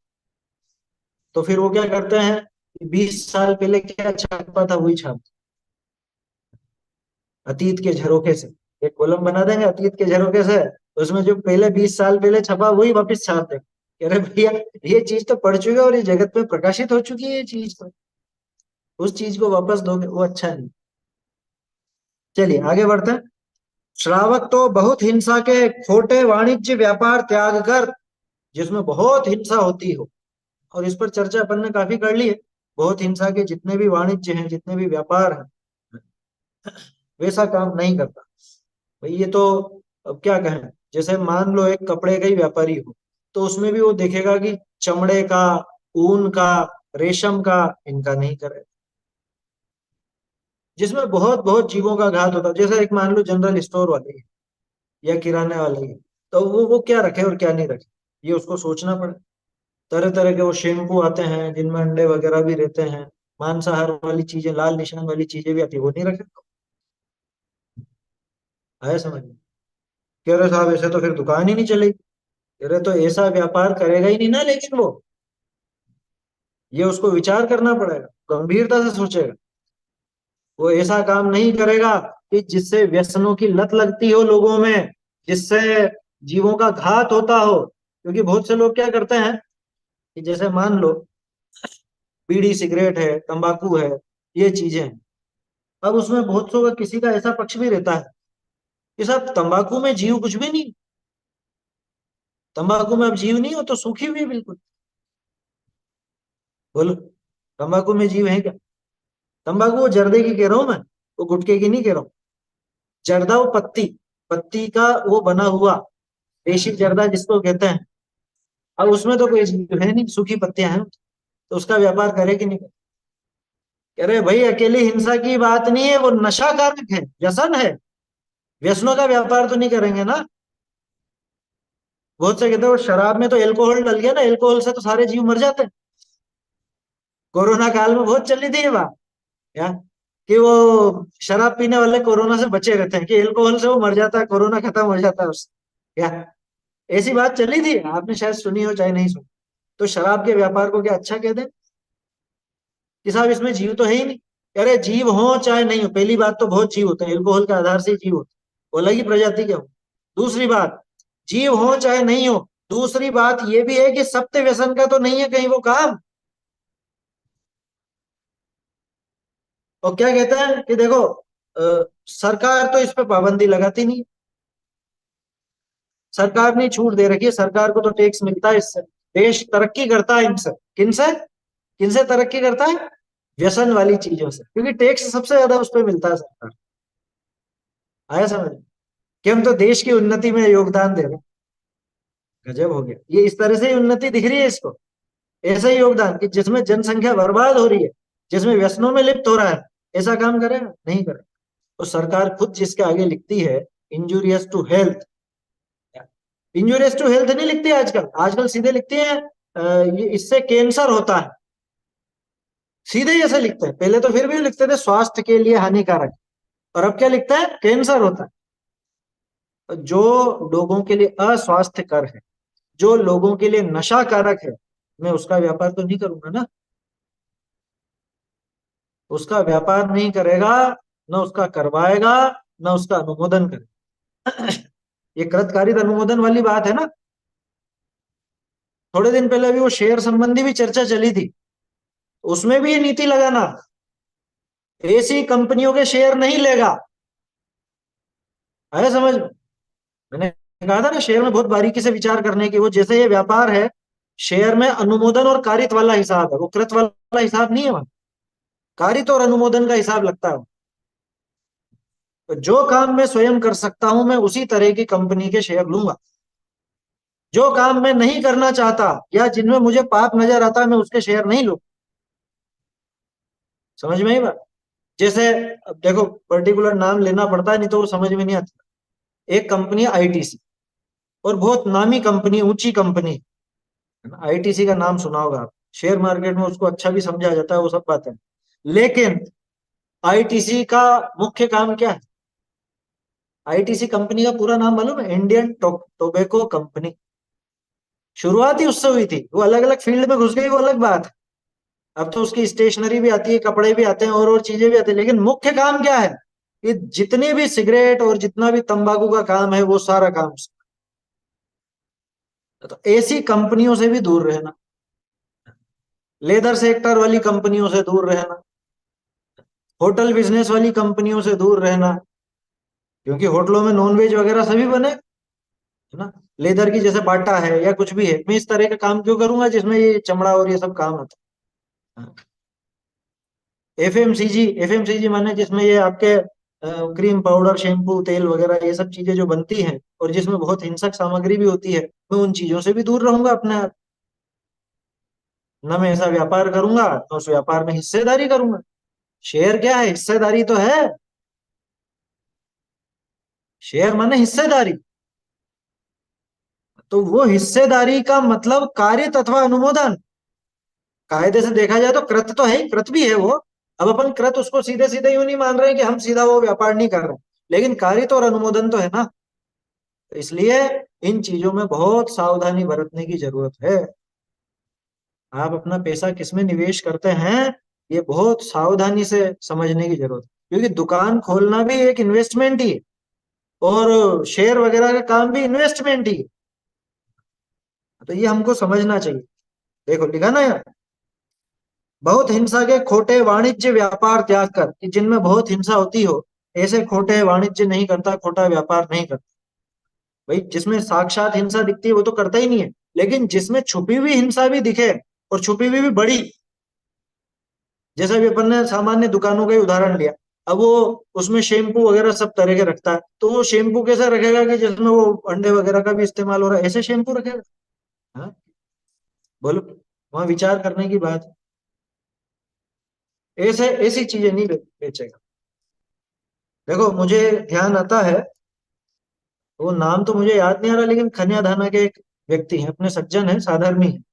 तो फिर वो क्या करते हैं, 20 साल पहले क्या छापा था वही छाप, अतीत के झरोखे से एक कॉलम बना देंगे अतीत के झरोखे से, उसमें जो पहले 20 साल पहले छपा वही वापस छाप देंगे। अरे भैया, ये चीज तो पढ़ चुके हो और ये जगत में प्रकाशित हो चुकी है ये चीज, तो उस चीज को वापस दोगे वो अच्छा नहीं। चलिए आगे बढ़ते हैं। श्रावक तो बहुत हिंसा के खोटे वाणिज्य व्यापार त्याग कर, जिसमें बहुत हिंसा होती हो, और इस पर चर्चा अपन ने काफी कर ली है। बहुत हिंसा के जितने भी वाणिज्य हैं, जितने भी व्यापार हैं, वैसा काम नहीं करता भाई। ये तो अब क्या कहें, जैसे मान लो एक कपड़े का ही व्यापारी हो, तो उसमें भी वो देखेगा कि चमड़े का, ऊन का, रेशम का, इनका नहीं करे, जिसमें बहुत बहुत जीवों का घात होता है। जैसे एक मान लो जनरल स्टोर वाले ही या किराने वाले ही, तो वो क्या रखे और क्या नहीं रखे, ये उसको सोचना पड़े। तरह तरह के वो शैम्पू आते हैं जिनमें अंडे वगैरह भी रहते हैं, मांसाहार वाली चीजें, लाल निशान वाली चीजें भी आती है, वो नहीं रखे। आया समझ में? कह रहे साहब ऐसे तो फिर दुकान ही नहीं चलेगी। कह रहे तो ऐसा व्यापार करेगा ही नहीं ना, लेकिन वो, ये उसको विचार करना पड़ेगा, गंभीरता से सोचेगा। वो ऐसा काम नहीं करेगा कि जिससे व्यसनों की लत लगती हो लोगों में, जिससे जीवों का घात होता हो। क्योंकि बहुत से लोग क्या करते हैं कि जैसे मान लो बीड़ी सिगरेट है, तंबाकू है, ये चीजें हैं। अब उसमें बहुत सौ का किसी का ऐसा पक्ष भी रहता है कि साहब तंबाकू में जीव कुछ भी नहीं, तंबाकू में अब जीव नहीं हो तो सूखी हुई है बिल्कुल। बोलो, तंबाकू में जीव है क्या? तंबाकू वो जर्दे की कह रहा हूं मैं, वो गुटखे की नहीं कह रहा हूँ। जर्दा वो पत्ती, पत्ती का वो बना हुआ देशी जर्दा जिसको कहते हैं। अब उसमें तो कोई जीव है नहीं, सूखी पत्तियां हैं, तो उसका व्यापार करे कि नहीं करे? अरे भाई, अकेली हिंसा की बात नहीं है, वो नशा कारक है, व्यसन है। व्यसनों का व्यापार तो नहीं करेंगे ना। बहुत से कहते हैं वो शराब में तो एल्कोहल डल गया ना, एल्कोहल से तो सारे जीव मर जाते हैं। कोरोना काल में बहुत चली थी ये बात, क्या कि वो शराब पीने वाले कोरोना से बचे रहते हैं, कि एल्कोहल से वो मर जाता है, कोरोना खत्म हो जाता है उससे, क्या ऐसी बात चली थी, आपने शायद सुनी हो चाहे नहीं सुनी। तो शराब के व्यापार को क्या अच्छा कह दें कि साहब इसमें जीव तो है ही नहीं। अरे जीव हो चाहे नहीं हो, पहली बात तो बहुत जीव होते हैं, एल्कोहल के आधार से ही जीव होते हैं, वो अलग ही प्रजाति के हो। दूसरी बात, जीव हो चाहे नहीं हो, दूसरी बात ये भी है कि सत्य व्यसन का तो नहीं है कहीं वो काम। और क्या कहता है कि देखो, सरकार तो इस पे पाबंदी लगाती नहीं। सरकार ने छूट दे रखी है, सरकार को तो टैक्स मिलता है इससे। देश तरक्की करता है इनसे। किनसे? किनसे तरक्की करता है? व्यसन वाली चीजों से, क्योंकि टैक्स सबसे ज्यादा उस पर मिलता है सरकार। आया समझ? कि हम तो देश की उन्नति में योगदान दे रहे हैं। गजब हो गया, ये इस तरह से ही उन्नति दिख रही है इसको। ऐसा ही योगदान कि जिसमें जनसंख्या बर्बाद हो रही है, जिसमें व्यसनों में लिप्त हो रहा है, ऐसा काम करेगा? नहीं करेगा। तो सरकार खुद जिसके आगे लिखती है injurious to health, injurious to health नहीं लिखती आजकल, आजकल सीधे लिखती है ये इससे कैंसर होता है। सीधे ही ऐसे लिखते हैं, पहले तो फिर भी लिखते थे स्वास्थ्य के लिए हानिकारक, और अब क्या लिखता है? कैंसर होता है। तो जो लोगों के लिए अस्वास्थ्यकर है, जो लोगों के लिए नशाकारक है, मैं उसका व्यापार तो नहीं करूंगा ना। उसका व्यापार नहीं करेगा, न उसका करवाएगा, न उसका अनुमोदन करेगा। ये कृतकारित अनुमोदन वाली बात है ना। थोड़े दिन पहले भी वो शेयर संबंधी भी चर्चा चली थी, उसमें भी ये नीति लगाना, ऐसी कंपनियों के शेयर नहीं लेगा। आया समझ में? मैंने कहा था ना, शेयर में बहुत बारीकी से विचार करने की, वो जैसे ये व्यापार है, शेयर में अनुमोदन और कारित वाला हिसाब है, वो कृत वाला हिसाब नहीं है वहां। कारित और अनुमोदन का हिसाब लगता है। तो जो काम मैं स्वयं कर सकता हूं, मैं उसी तरह की कंपनी के शेयर लूंगा। जो काम मैं नहीं करना चाहता या जिनमें मुझे पाप नजर आता है, मैं उसके शेयर नहीं लूं। समझ में ही बात? जैसे अब देखो, पर्टिकुलर नाम लेना पड़ता है, नहीं तो वो समझ में नहीं आता। एक कंपनी है आईटीसी, और बहुत नामी कंपनी, ऊंची कंपनी है ना। आईटीसी का नाम सुना होगा आप, शेयर मार्केट में उसको अच्छा भी समझा जाता है, वो सब बातें। लेकिन आईटीसी का मुख्य काम क्या है? आईटीसी कंपनी का पूरा नाम मालूम है? Indian tobacco company. शुरुआत ही उससे हुई थी, वो अलग अलग फील्ड में घुस गई, वो अलग बात है। अब तो उसकी स्टेशनरी भी आती है, कपड़े भी आते हैं, और चीजें भी आती है, लेकिन मुख्य काम क्या है? कि जितने भी सिगरेट और जितना भी तंबाकू का काम है, वो सारा काम उसका। तो ऐसी कंपनियों से भी दूर रहना, लेदर सेक्टर वाली कंपनियों से दूर रहना, होटल बिजनेस वाली कंपनियों से दूर रहना, क्योंकि होटलों में नॉनवेज वगैरह सभी बने, है ना। लेदर की जैसे बाटा है या कुछ भी है, मैं इस तरह का काम क्यों करूंगा जिसमें ये चमड़ा और ये सब काम आता है। एफएमसीजी, एफएमसीजी माने जिसमें ये आपके क्रीम पाउडर, शैम्पू, तेल वगैरह, ये सब चीजें जो बनती हैं और जिसमें बहुत हिंसक सामग्री भी होती है, मैं उन चीजों से भी दूर रहूंगा अपने आप। न मैं ऐसा व्यापार करूंगा, न उस व्यापार में हिस्सेदारी करूंगा। शेयर क्या है? हिस्सेदारी तो है। शेयर माने हिस्सेदारी। तो वो हिस्सेदारी का मतलब कार्य अथवा अनुमोदन। कायदे से देखा जाए तो कृत तो है ही, कृत भी है वो। अब अपन कृत उसको सीधे सीधे यूं नहीं मान रहे हैं कि हम सीधा वो व्यापार नहीं कर रहे, लेकिन कारित और अनुमोदन तो है ना। तो इसलिए इन चीजों में बहुत सावधानी बरतने की जरूरत है। आप अपना पैसा किसमें निवेश करते हैं, ये बहुत सावधानी से समझने की जरूरत है, क्योंकि दुकान खोलना भी एक इन्वेस्टमेंट ही है, और शेयर वगैरह का काम भी इन्वेस्टमेंट ही है। तो ये हमको समझना चाहिए। देखो लिखा ना यार, बहुत हिंसा के खोटे वाणिज्य व्यापार त्याग कर, कि जिनमें बहुत हिंसा होती हो, ऐसे खोटे वाणिज्य नहीं करता, खोटा व्यापार नहीं करता। भाई जिसमें साक्षात हिंसा दिखती है वो तो करता ही नहीं है, लेकिन जिसमें छुपी हुई हिंसा भी दिखे, और छुपी हुई भी बड़ी, जैसे अभी अपन ने सामान्य दुकानों का ही उदाहरण लिया। अब वो उसमें शैम्पू वगैरह सब तरह के रखता है, तो वो शैम्पू कैसे रखेगा कि जिसमें वो अंडे वगैरह का भी इस्तेमाल हो रहा है, ऐसे शैम्पू रखेगा? हाँ, बोलो। वहां विचार करने की बात है। ऐसे ऐसी चीजें नहीं बेचेगा। देखो मुझे ध्यान आता है, वो नाम तो मुझे याद नहीं आ रहा, लेकिन खनिया धाना के एक व्यक्ति हैं, अपने सज्जन हैं, साधर्मी हैं।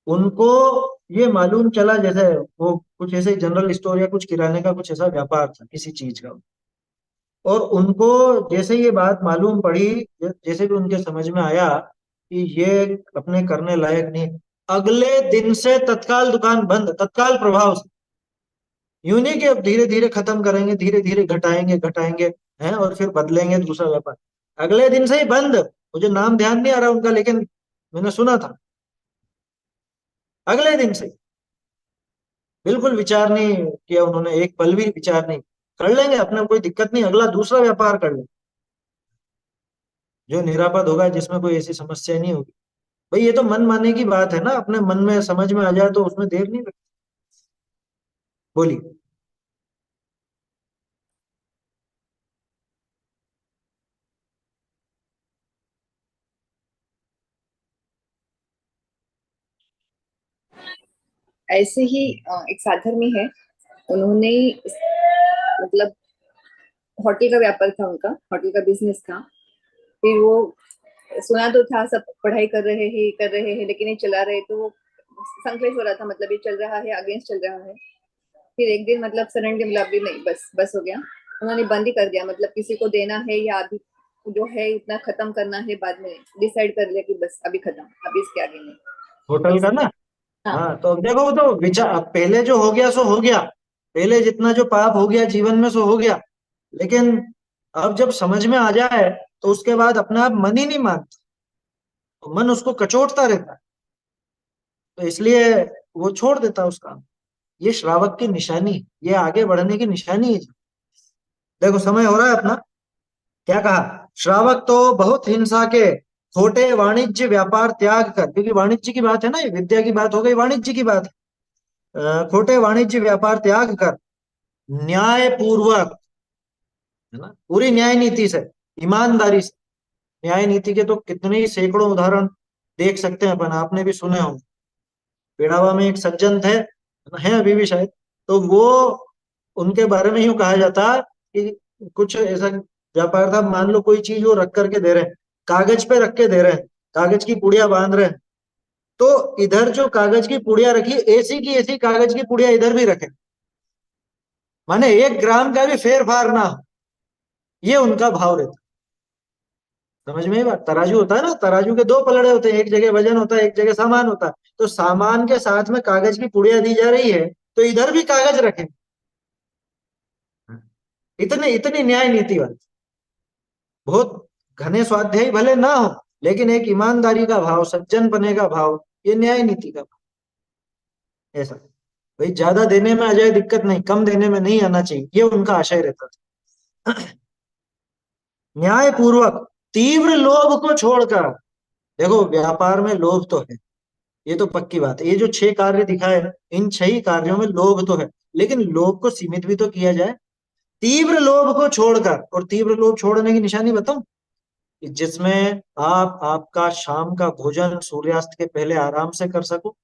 उनको ये मालूम चला, जैसे वो कुछ ऐसे जनरल स्टोर या कुछ किराने का कुछ ऐसा व्यापार था किसी चीज का, और उनको जैसे ये बात मालूम पड़ी, जैसे भी उनके समझ में आया कि ये अपने करने लायक नहीं, अगले दिन से तत्काल दुकान बंद, तत्काल प्रभाव से। यूं नहीं कि अब धीरे धीरे खत्म करेंगे, धीरे धीरे घटाएंगे घटाएंगे हैं और फिर बदलेंगे दूसरा व्यापार। अगले दिन से ही बंद। मुझे नाम ध्यान नहीं आ रहा उनका, लेकिन मैंने सुना था। अगले दिन से बिल्कुल विचार नहीं किया उन्होंने, एक पल भी विचार नहीं। कर लेंगे, अपने कोई दिक्कत नहीं, अगला दूसरा व्यापार कर लेंगे जो निरापद होगा, जिसमें कोई ऐसी समस्या नहीं होगी। भाई ये तो मन मानने की बात है ना, अपने मन में समझ में आ जाए तो उसमें देर नहीं लगती। बोलिए। ऐसे ही एक साधर्मी है, उन्होंने मतलब होटल का व्यापार था उनका, होटल का बिजनेस था। फिर वो सुना तो था सब पढ़ाई कर रहे हैं लेकिन ये चला रहे, तो वो संकलेश हो रहा था, मतलब ये चल रहा है अगेंस्ट चल रहा है। फिर एक दिन मतलब सडनली मतलब अभी नहीं, बस बस हो गया, उन्होंने बंद ही कर दिया। मतलब किसी को देना है या अभी जो है इतना खत्म करना है, बाद में डिसाइड कर लिया कि बस अभी खत्म, अभी इसके आगे नहीं। होटल का ना। हाँ। हाँ तो अब देखो, वो तो विचार, अब पहले जो हो गया सो हो गया, पहले जितना जो पाप हो गया जीवन में सो हो गया। लेकिन अब जब समझ में आ जाए तो उसके बाद अपने आप मन ही नहीं मानता, तो मन उसको कचोटता रहता है, तो इसलिए वो छोड़ देता है उस काम। ये श्रावक की निशानी है, ये आगे बढ़ने की निशानी है। देखो समय हो रहा है अपना। क्या कहा? श्रावक तो बहुत हिंसा के छोटे वाणिज्य व्यापार त्याग कर, क्योंकि वाणिज्य की बात है ना, ये विद्या की बात हो गई, वाणिज्य की बात है। छोटे वाणिज्य व्यापार त्याग कर न्याय पूर्वक, है ना, पूरी न्याय नीति से, ईमानदारी से। न्याय नीति के तो कितने ही सैकड़ों उदाहरण देख सकते हैं अपन, आपने भी सुने होंगे। पेड़ावा में एक सज्जन थे, हैं अभी भी शायद, तो वो, उनके बारे में यूं कहा जाता कि कुछ ऐसा व्यापार था, मान लो कोई चीज वो रख करके दे रहे हैं, कागज पे रख के दे रहे हैं, कागज की पुड़िया बांध रहे हैं, तो इधर जो कागज की पुड़िया रखी, ऐसी की ऐसी कागज की पुड़िया इधर भी रखे, माने 1 ग्राम का भी फेर फार ना हो, ये उनका भाव रहता। समझ में ही बात, तराजू होता है ना, तराजू के 2 पलड़े होते हैं, एक जगह वजन होता है, एक जगह सामान होता है, तो सामान के साथ में कागज की पुड़िया दी जा रही है, तो इधर भी कागज रखें। इतने इतनी न्याय नीति वाली, बहुत घने स्वाध्यायी भले ना हो, लेकिन एक ईमानदारी का भाव, सज्जन बने का भाव, ये न्याय नीति का भाव। ऐसा भाई, ज्यादा देने में आ जाए दिक्कत नहीं, कम देने में नहीं आना चाहिए, ये उनका आशय रहता था। न्याय पूर्वक, तीव्र लोभ को छोड़कर। देखो व्यापार में लोभ तो है, ये तो पक्की बात है। ये जो 6 कार्य दिखाए, इन 6 ही कार्यों में लोभ तो है, लेकिन लोभ को सीमित भी तो किया जाए। तीव्र लोभ को छोड़कर, और तीव्र लोभ छोड़ने की निशानी बताऊं, कि जिसमें आप आपका शाम का भोजन सूर्यास्त के पहले आराम से कर सको,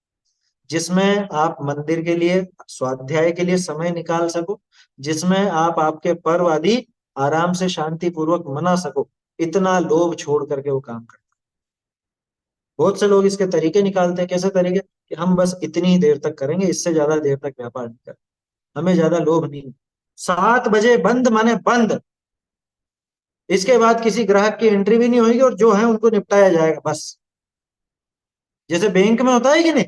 जिसमें आप मंदिर के लिए, स्वाध्याय के लिए समय निकाल सको, जिसमें आप आपके पर्व आदि आराम से शांति पूर्वक मना सको, इतना लोभ छोड़ करके वो काम करते। बहुत से लोग इसके तरीके निकालते हैं। कैसे तरीके? कि हम बस इतनी ही देर तक करेंगे, इससे ज्यादा देर तक व्यापार नहीं करेंगे, हमें ज्यादा लोभ नहीं। 7 बजे बंद माने बंद, इसके बाद किसी ग्राहक की एंट्री भी नहीं होगी, और जो है उनको निपटाया जाएगा बस। जैसे बैंक में होता है कि नहीं,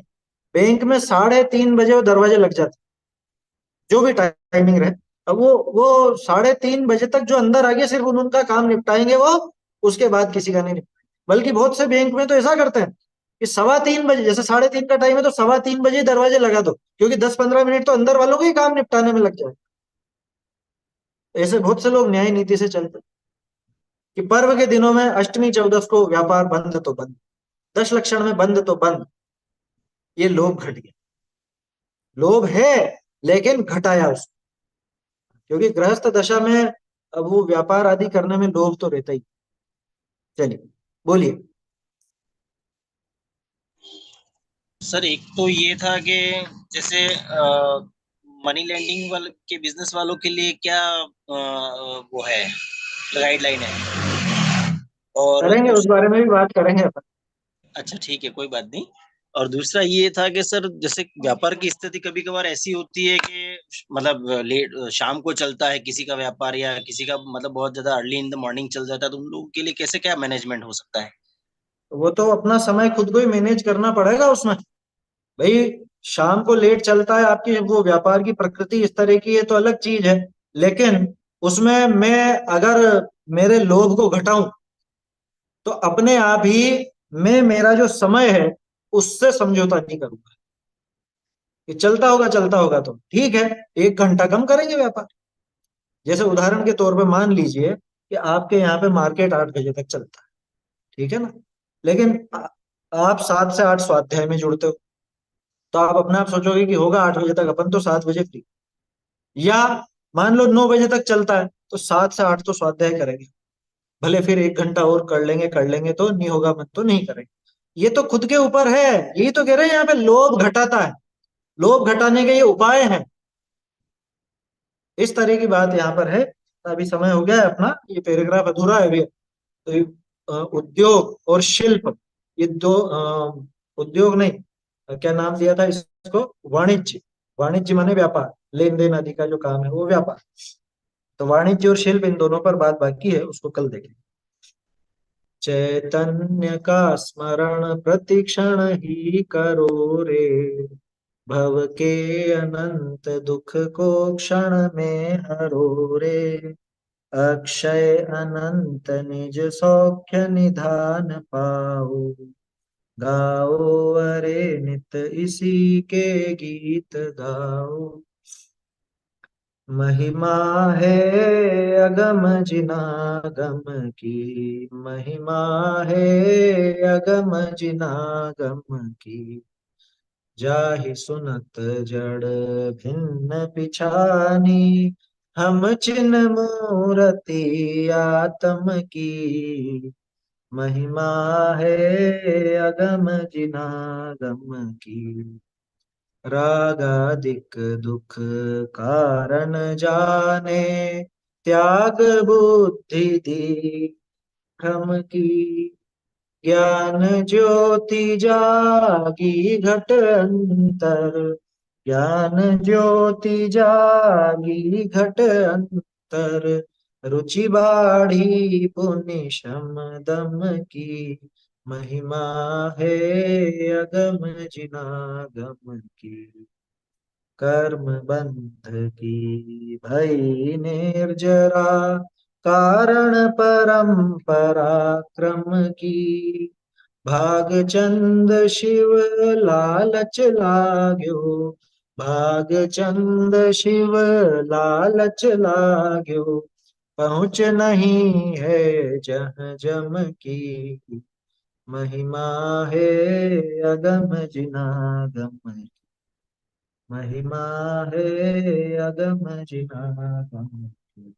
बैंक में 3:30 बजे वो दरवाजे लग जाते, जो भी टाइमिंग रहे। अब वो 3:30 बजे तक जो अंदर आ गया, सिर्फ उनका काम निपटाएंगे वो, उसके बाद किसी का नहीं निपटाएंगे। बल्कि बहुत से बैंक में तो ऐसा करते हैं कि 3:15 बजे, जैसे 3:30 का टाइम है, तो 3:15 बजे दरवाजे लगा दो, क्योंकि 10-15 मिनट तो अंदर वालों को ही काम निपटाने में लग जाए। ऐसे बहुत से लोग न्याय नीति से चलते हैं कि पर्व के दिनों में, अष्टमी चौदस को व्यापार बंद तो बंद, 10 लक्षण में बंद तो बंद। ये लोभ घट गया। लोभ है, लेकिन घटाया उसको, क्योंकि गृहस्थ दशा में अब वो व्यापार आदि करने में लोभ तो रहता ही। चलिए बोलिए। सर एक तो ये था कि जैसे मनी लेंडिंग वाले के बिजनेस वालों के लिए क्या वो है, गाइडलाइन है? और करेंगे, उस बारे में भी बात करेंगे अपन। अच्छा ठीक है, कोई बात नहीं। और दूसरा ये था कि सर, जैसे व्यापार की स्थिति कभी कभार ऐसी होती है कि मतलब लेट शाम को चलता है किसी का व्यापार, या किसी का मतलब बहुत ज्यादा अर्ली इन द मॉर्निंग चल जाता है, तो उन लोगों के लिए कैसे क्या मैनेजमेंट हो सकता है? वो तो अपना समय खुद को ही मैनेज करना पड़ेगा उसमें। भाई, शाम को लेट चलता है, आपकी वो व्यापार की प्रकृति इस तरह की है तो अलग चीज है। लेकिन उसमें मैं अगर मेरे लोभ को घटाऊं तो अपने आप ही मैं मेरा जो समय है उससे समझौता नहीं करूंगा। कि चलता होगा तो ठीक है, 1 घंटा कम करेंगे व्यापार। जैसे उदाहरण के तौर पे मान लीजिए कि आपके यहाँ पे मार्केट 8 बजे तक चलता है, ठीक है ना। लेकिन आप 7 से 8 स्वाध्याय में जुड़ते हो, तो आप अपने आप सोचोगे कि होगा 8 बजे तक, अपन तो 7 बजे फ्री। या मान लो 9 बजे तक चलता है, तो 7 से 8 तो स्वाध्याय करेंगे। भले फिर 1 घंटा और कर लेंगे तो नहीं होगा मन तो नहीं करेंगे। ये तो खुद के ऊपर है। यही तो कह रहे हैं, यहाँ पे लोभ घटाता है। लोभ घटाने के ये उपाय हैं। इस तरह की बात यहाँ पर है। अभी समय हो गया है अपना, ये पैराग्राफ अधूरा है अभी। तो ये, उद्योग और शिल्प, ये दो उद्योग नहीं, क्या नाम दिया था इसको, वाणिज्य। वाणिज्य माने व्यापार, लेन देन आदि का जो काम है वो व्यापार। तो वाणिज्य और शिल्प, इन दोनों पर बात बाकी है, उसको कल देखेंगे। चैतन्य का स्मरण प्रतिक्षण ही करो रे, भव के अनंत दुख को क्षण में हरो रे, अक्षय अनंत निज सौख्य निधान पाओ, गाओ अरे नित इसी के गीत गाओ। महिमा है अगम जिनागम की, महिमा है अगम जिनागम की, जाहि सुनत जड़ भिन्न पिछानी, हम छिन मूरति आत्म की, महिमा है अगम जिनागम की, रागादिक दुख कारण जाने, त्याग बुद्धि दी भ्रम की, ज्ञान ज्योति जागी घट अंतर, ज्ञान ज्योति जागी घट अंतर, रुचि बाढ़ी पुनि शम दम की, महिमा है अगम जिनागम की, कर्म बंध की भई निर्जरा, कारण परंपरा क्रम की, भागचंद शिव लालच लाग्यो, भागचंद शिव लालच लाग्यो, पहुँच नहीं है जहाँ जम की, महिमा है अगम जिनागम की, महिमा है अगम जिनागम की।